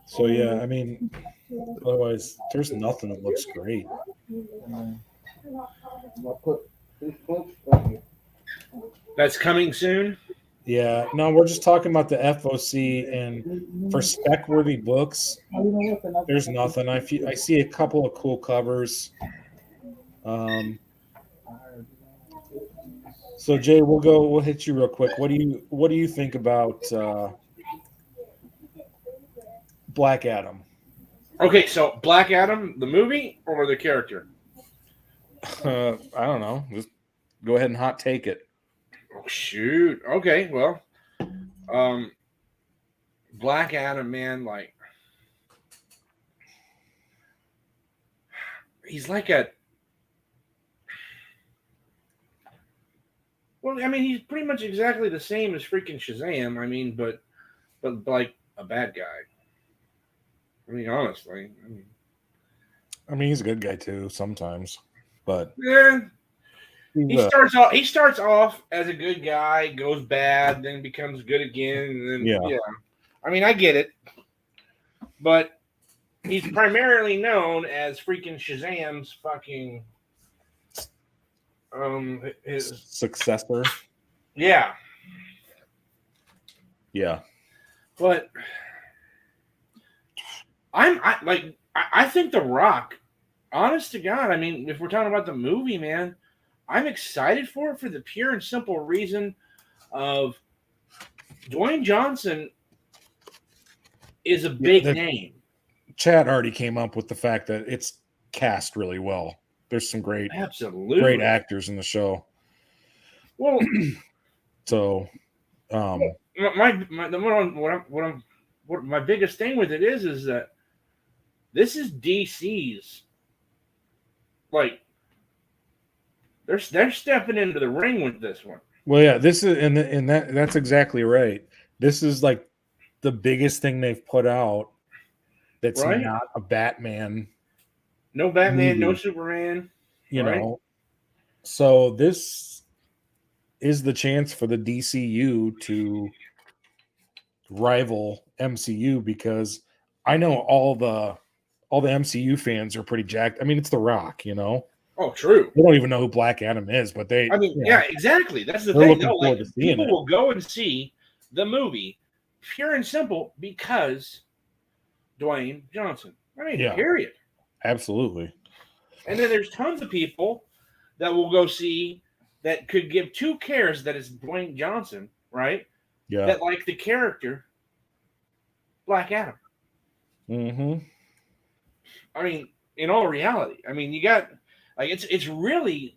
So yeah, I mean, otherwise there's nothing that looks great. That's coming soon. Yeah, no, we're just talking about the FOC, and for spec-worthy books, there's nothing. I see a couple of cool covers. So Jay, we'll hit you real quick. What do you think about Black Adam? Okay, so Black Adam, the movie or the character? I don't know. Just go ahead and hot take it. Oh, shoot. Okay, well, Black Adam, man, like he's like a. Well, I mean, he's pretty much exactly the same as freaking Shazam. I mean, but like a bad guy. I mean, honestly. I mean, he's a good guy too sometimes, but Yeah. he's He starts off as a good guy, goes bad, then becomes good again, and then Yeah. I mean, I get it, but he's primarily known as freaking Shazam's fucking his successor. yeah. Yeah. But I think The Rock, honest to God, I mean, if we're talking about the movie, man, I'm excited for it for the pure and simple reason of Dwayne Johnson is a big name. Chad already came up with the fact that it's cast really well. There's some great actors in the show. Well, so my biggest thing with it is that this is DC's, like, they're stepping into the ring with this one. Well, yeah, this is and that's exactly right. This is like the biggest thing they've put out that's not a Batman. No Batman, movie, no Superman. You know. So this is the chance for the DCU to rival MCU, because I know all the MCU fans are pretty jacked. I mean, it's The Rock, you know. Oh, true. They don't even know who Black Adam is, but they. I mean, yeah, exactly. That's the they're thing. looking No, forward like, to seeing people it. will go and see the movie, pure and simple, because Dwayne Johnson. I mean, period. Absolutely. And then there's tons of people that will go see that could give two cares that it's Dwayne Johnson, right? Yeah. That like the character Black Adam. Mm-hmm. I mean, in all reality, I mean, you got like it's really.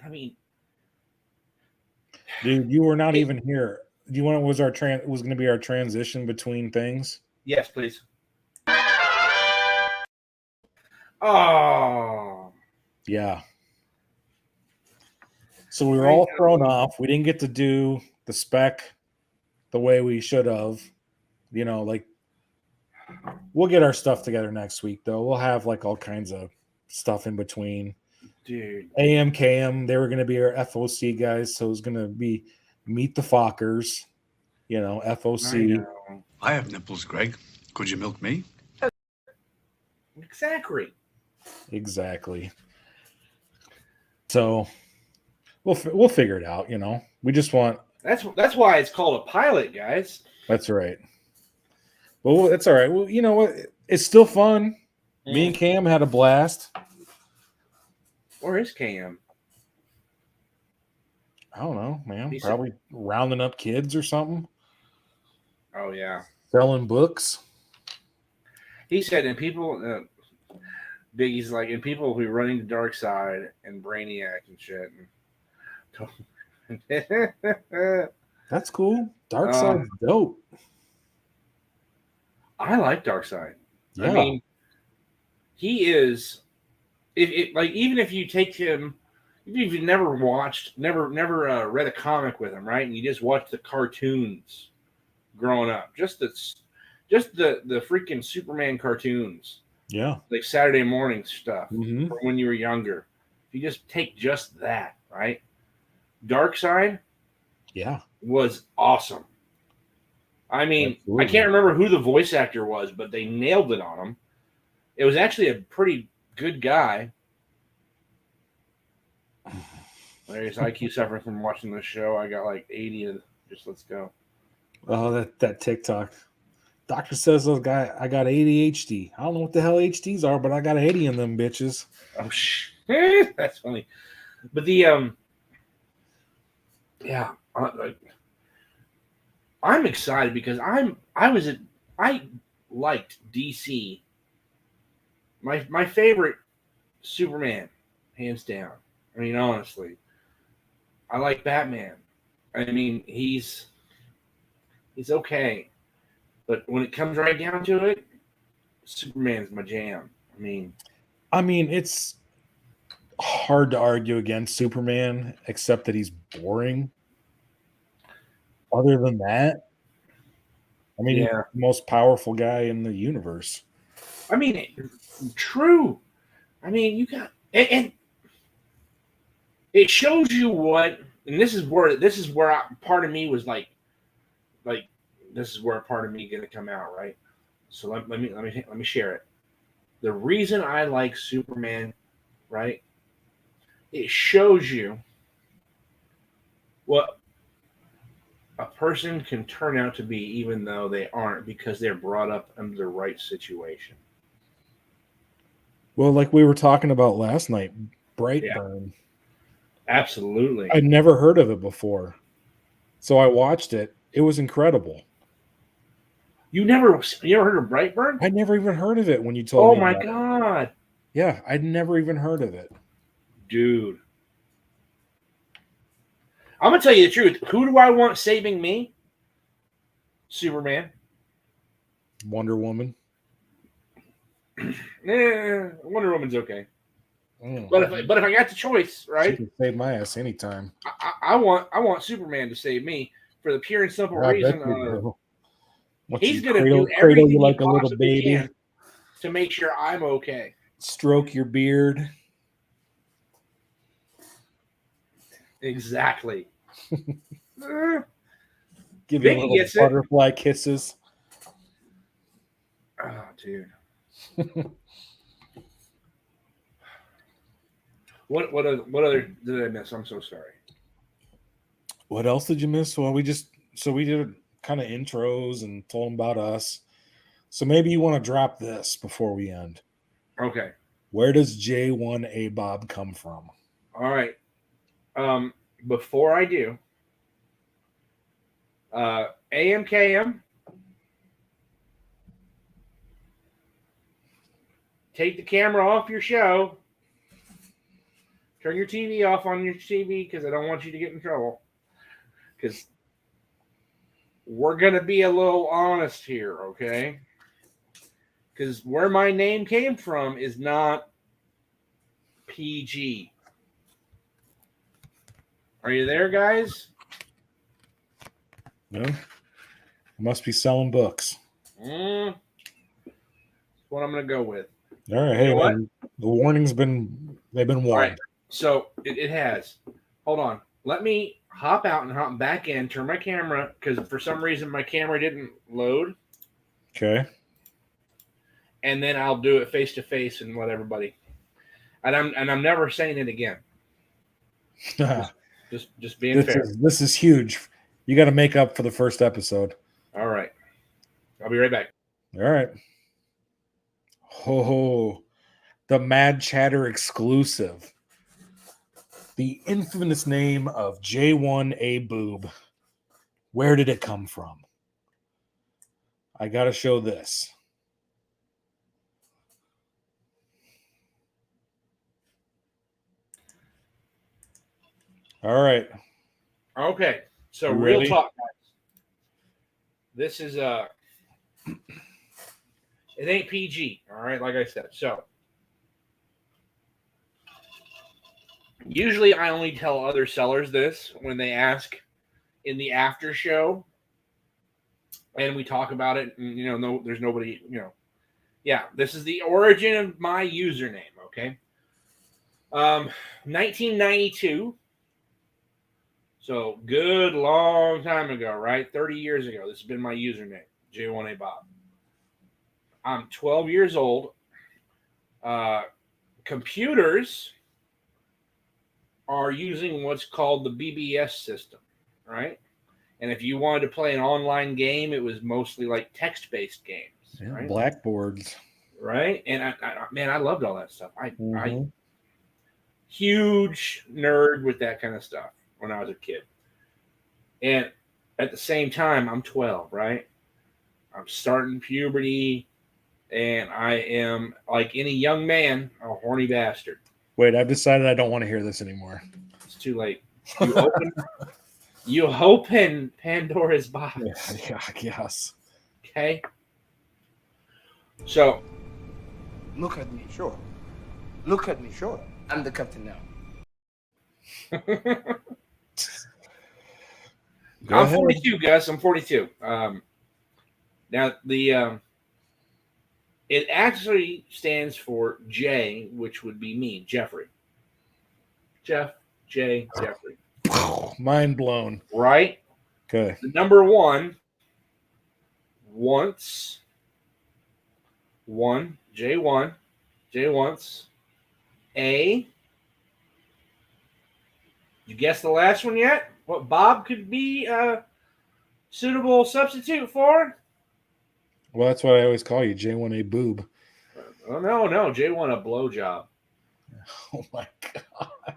I mean, dude, you were not even here. Do you want was going to be our transition between things? Yes, please. Oh, yeah. So we were all thrown off. We didn't get to do the spec the way we should have. You know, like, we'll get our stuff together next week, though. We'll have like all kinds of stuff in between. Dude. AMKM, they were going to be our FOC guys, so it was going to be Meet the Fockers, you know, FOC. I have nipples, Greg. Could you milk me? Exactly. So we'll figure it out, you know. We just want. That's why it's called a pilot, guys. That's right. Well, that's all right. Well, you know what? It's still fun. Me and Cam had a blast. Where is Cam? I don't know, man. Probably rounding up kids or something. Oh, yeah. Selling books. He said, and people, Biggie's like, and people who are running the dark side and Brainiac and shit. That's cool. Dark side's dope. I like Darkseid. Yeah. I mean, he is. Like, even if you take him, even if you've never read a comic with him, right, and you just watch the cartoons growing up, just the freaking Superman cartoons, like Saturday morning stuff from when you were younger. If you just take just that, right, Darkseid, was awesome. I mean, I can't remember who the voice actor was, but they nailed it on him. It was actually a pretty good guy. There's IQ suffering from watching this show. I got like 80 and just let's go. Oh, that TikTok. Doctor says I got ADHD. I don't know what the hell HDs are, but I got 80 in them bitches. Oh that's funny. But the I'm excited because I liked DC. My favorite Superman, hands down. I mean, honestly, I like Batman. I mean, he's okay, but when it comes right down to it, Superman's my jam. I mean, it's hard to argue against Superman, except that he's boring. Other than that, I mean, he's the most powerful guy in the universe. I mean, true. I mean, you got and it shows you what, and this is where part of me was like this is where a part of me gonna come out, right? So let me share it. The reason I like Superman, right? It shows you what a person can turn out to be, even though they aren't, because they're brought up under the right situation. Well, like we were talking about last night, Brightburn. Absolutely. I'd never heard of it before. So I watched it. It was incredible. You never heard of Brightburn? I'd never even heard of it when you told me. Oh my about it. God. Yeah, I'd never even heard of it. Dude. I'm going to tell you the truth. Who do I want saving me? Superman. Wonder Woman. Wonder Woman's okay. Mm. But if I got the choice, She right? can save my ass anytime. I want Superman to save me for the pure and simple reason he's going to do everything you like he a little possibly baby, can to make sure I'm okay. stroke your beard. Exactly. Give Vicky you little gets it. butterfly kisses. Oh, dude. What other did I miss? I'm so sorry. What else did you miss? Well, we did kind of intros and told them about us. So maybe you want to drop this before we end. Okay. Where does J1A Bob come from? All right. Before I do, AMKM, take the camera off your show. Turn your TV off on your TV because I don't want you to get in trouble. Because we're going to be a little honest here, okay? Because where my name came from is not PG. Are you there, guys? No, must be selling books. That's what I'm going to go with. All right, hey man, the warning's been warned. All right, so it has. Hold on, let me hop out and hop back in. Turn my camera because for some reason my camera didn't load. Okay. And then I'll do it face to face and let everybody. And I'm never saying it again. Just being fair. This is huge. You got to make up for the first episode. All right. I'll be right back. All right. Oh, the Mad Chatter exclusive. The infamous name of J1A Boob. Where did it come from? I got to show this. All right. Okay. So You real ready? talk, guys. This is it ain't PG, all right, like I said. So usually I only tell other sellers this when they ask in the after show and we talk about it and no there's nobody, Yeah, this is the origin of my username, okay? 1992. So good long time ago, right? 30 years ago. This has been my username, J1A Bob. I'm 12 years old. Computers are using what's called the BBS system, right? And if you wanted to play an online game, it was mostly like text-based games, right? Blackboards. Right? And I loved all that stuff. I huge nerd with that kind of stuff when I was a kid. And at the same time, I'm 12, right? I'm starting puberty, and I am, like any young man, a horny bastard. Wait, I've decided I don't want to hear this anymore. It's too late. You open Pandora's box. Yeah, I guess. Okay? So. Look at me, sure. Look at me, sure. I'm the captain now. I'm 42, Gus. I'm 42. Now It actually stands for J, which would be me, Jeffrey. Jeff, J, Jeffrey. Mind blown. Right? Okay. The number 1, once, 1, J1, J once, A. You guess the last one yet? What Bob could be a suitable substitute for? Well, that's what I always call you, J1A boob. Oh, no, J1 a blowjob. Oh my god.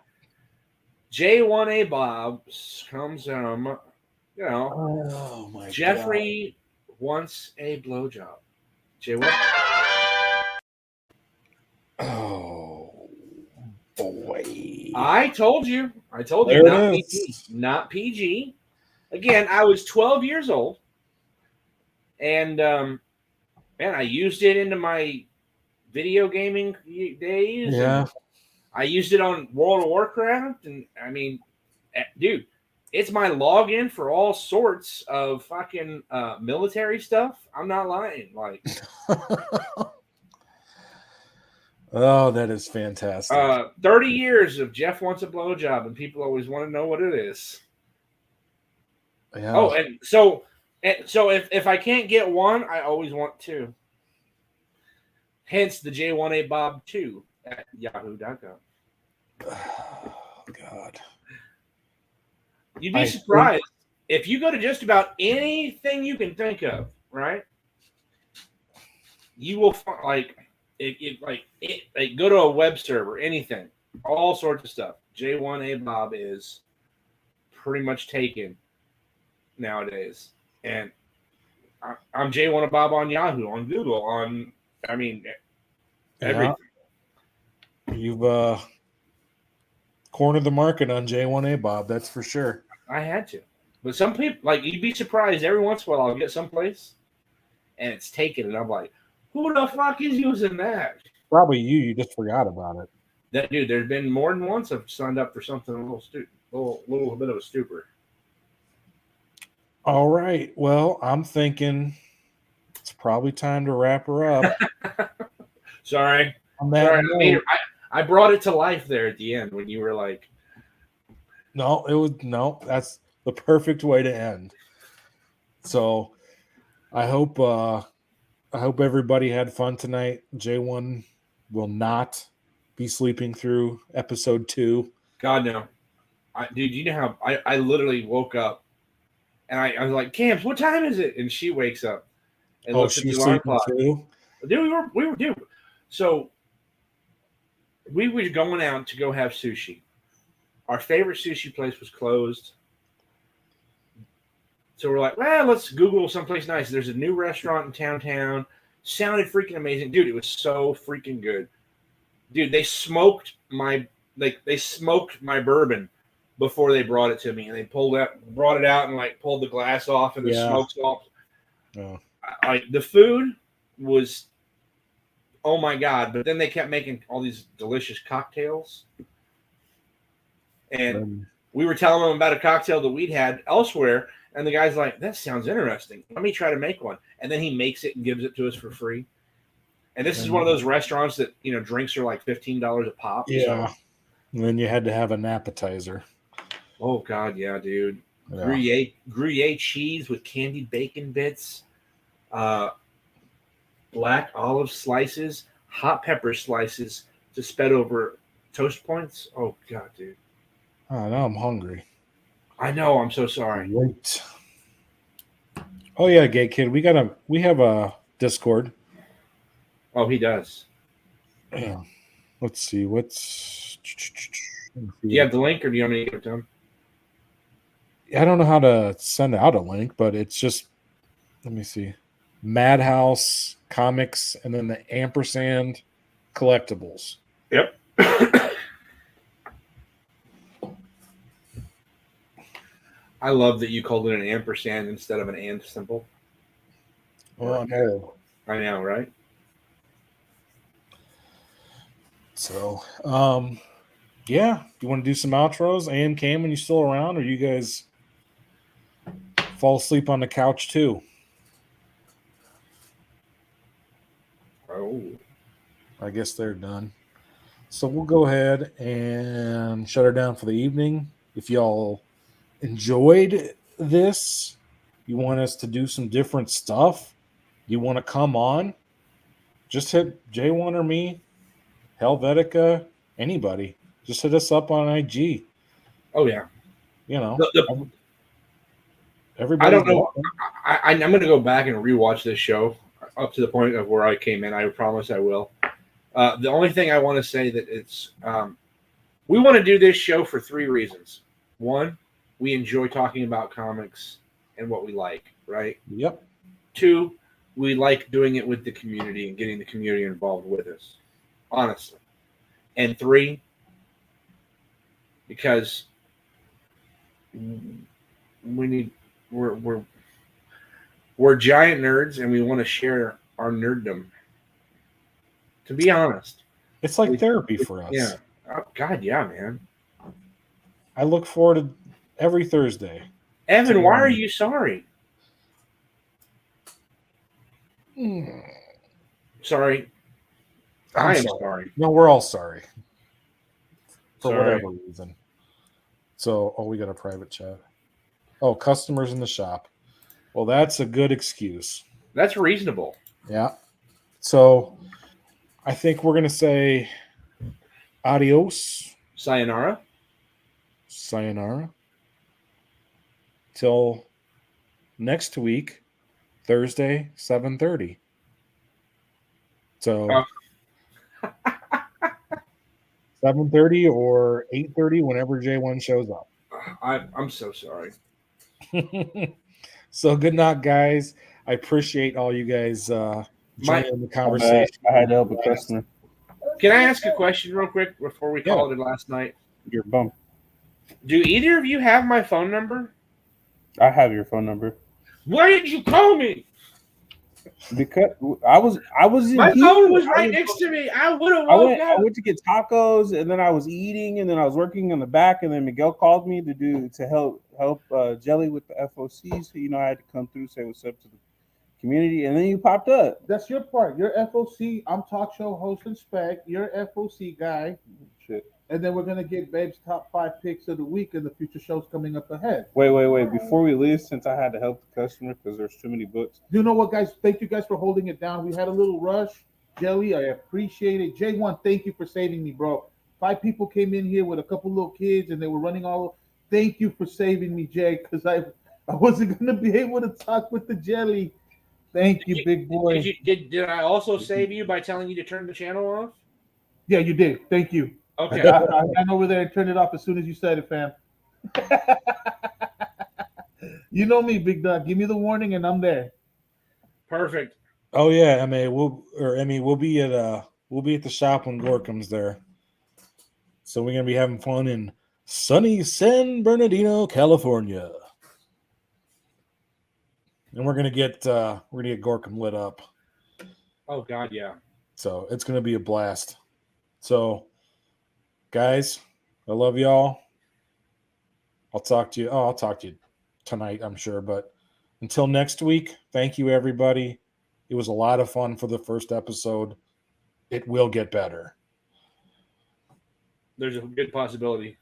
J1A Bob comes Oh my Jeffrey wants a blowjob. J1. Oh boy. I told you. There Not it is. PG. Not PG. Again, I was 12 years old. And, man, I used it into my video gaming days. Yeah. And I used it on World of Warcraft. And, I mean, dude, it's my login for all sorts of fucking military stuff. I'm not lying. Like, oh, that is fantastic. 30 years of Jeff wants a blowjob, and people always want to know what it is. Yeah. Oh, and so if I can't get one, I always want two. Hence the J1A Bob 2 at yahoo.com. Oh, God. You'd be surprised if you go to just about anything you can think of, right? You will find go to a web server, anything, all sorts of stuff. J1A Bob is pretty much taken nowadays, and I'm J1A Bob on Yahoo, on Google, everything. You've cornered the market on J1A Bob, that's for sure. I had to, but some people you'd be surprised. Every once in a while, I'll get someplace, and it's taken, and I'm like, who the fuck is using that? Probably you. You just forgot about it. That dude, there's been more than once I've signed up for something a little bit of a stupor. All right. Well, I'm thinking it's probably time to wrap her up. Sorry. I brought it to life there at the end when you were like, No, that's the perfect way to end. So I hope everybody had fun tonight. J1 will not be sleeping through episode 2. God no. Dude, you know how I literally woke up and I was like, Cams, what time is it? And she wakes up and looks at the she's alarm sleeping clock. too? Dude, we were dude. So we were going out to go have sushi. Our favorite sushi place was closed. So we're like, well, let's Google someplace nice. There's a new restaurant in town. Sounded freaking amazing. Dude, it was so freaking good. Dude, they smoked my bourbon before they brought it to me. And they brought it out and pulled the glass off and the smoke's off. Oh. The food was, oh my God. But then they kept making all these delicious cocktails. And we were telling them about a cocktail that we'd had elsewhere. And the guy's like, that sounds interesting. Let me try to make one. And then he makes it and gives it to us for free. And this is one of those restaurants that, drinks are like $15 a pop. Yeah. So. And then you had to have an appetizer. Oh, God, yeah, dude. Yeah. Gruyere cheese with candied bacon bits, black olive slices, hot pepper slices to spread over toast points. Oh, God, dude. Oh, now I'm hungry. I know. I'm so sorry. Wait. Oh yeah, gay kid. We have a Discord. Oh, he does. Yeah. Let's see. Do you have the link, or do you want me to give it to him? I don't know how to send out a link, but it's just. Let me see. MadHouse Comics, and then the ampersand collectibles. Yep. I love that you called it an ampersand instead of an and symbol. Well, no. I know, right? So, yeah. You want to do some outros? AM Cam, when you still around, or you guys fall asleep on the couch too? Oh, I guess they're done. So we'll go ahead and shut her down for the evening. If y'all enjoyed this, you want us to do some different stuff, you want to come on, just hit J1 or me, Helvetica, anybody. Just hit us up on IG. oh yeah. You know, I everybody's don't know. welcome. I'm going to go back and rewatch this show up to the point of where I came in. I promise I will. The only thing I want to say that it's we want to do this show for 3 reasons. 1, we enjoy talking about comics and what we like, right? Yep. 2, we like doing it with the community and getting the community involved with us, honestly. And 3, because we're giant nerds and we want to share our nerddom. To be honest, It's like therapy for us. yeah. Oh, God, yeah, man. I look forward to every Thursday. Evan, why are you sorry? Sorry. I am sorry. No, we're all sorry. For Sorry. whatever reason. So, we got a private chat. Oh, customers in the shop. Well, that's a good excuse. That's reasonable. Yeah. So, I think we're going to say adios. Sayonara. Sayonara. Till next week, Thursday, 7:30. So 7:30 or 8:30, whenever J1 shows up. I'm so sorry. So good night, guys. I appreciate all you guys joining the conversation. I had to help a customer. Can I ask a question real quick before we call it last night? You're bummed. Do either of you have my phone number? I have your phone number. Why did you call me? Because I was in My here. phone was right next to me. I would have I woke up. went to get tacos, and then I was eating, and then I was working in the back, and then Miguel called me to help Jelly with the FOC. So I had to come through, say what's up to the community, and then you popped up. That's your part. You're FOC. I'm talk show host and spec. You're FOC guy. Shit. And then we're gonna get Babe's top 5 picks of the week in the future shows coming up ahead. Wait. Before we leave, since I had to help the customer because there's too many books. You know what, guys? Thank you guys for holding it down. We had a little rush. Jelly, I appreciate it. J1, thank you for saving me, bro. 5 people came in here with a couple little kids and they were running all. Thank you for saving me, Jay, because I wasn't gonna be able to talk with the Jelly. Thank you, big boy. Did I also save you by telling you to turn the channel off? Yeah, you did. Thank you. Okay. I ran over there and turned it off as soon as you said it, fam. You know me, big dog. Give me the warning and I'm there. Perfect. Oh yeah, Emmy, we'll be at the shop when Gore comes there. So we're gonna be having fun in sunny San Bernardino, California. And we're gonna get Gorkum lit up. Oh God, yeah. So it's gonna be a blast. So guys, I love y'all. I'll talk to you tonight, I'm sure. But until next week, thank you everybody. It was a lot of fun for the first episode. It will get better. There's a good possibility.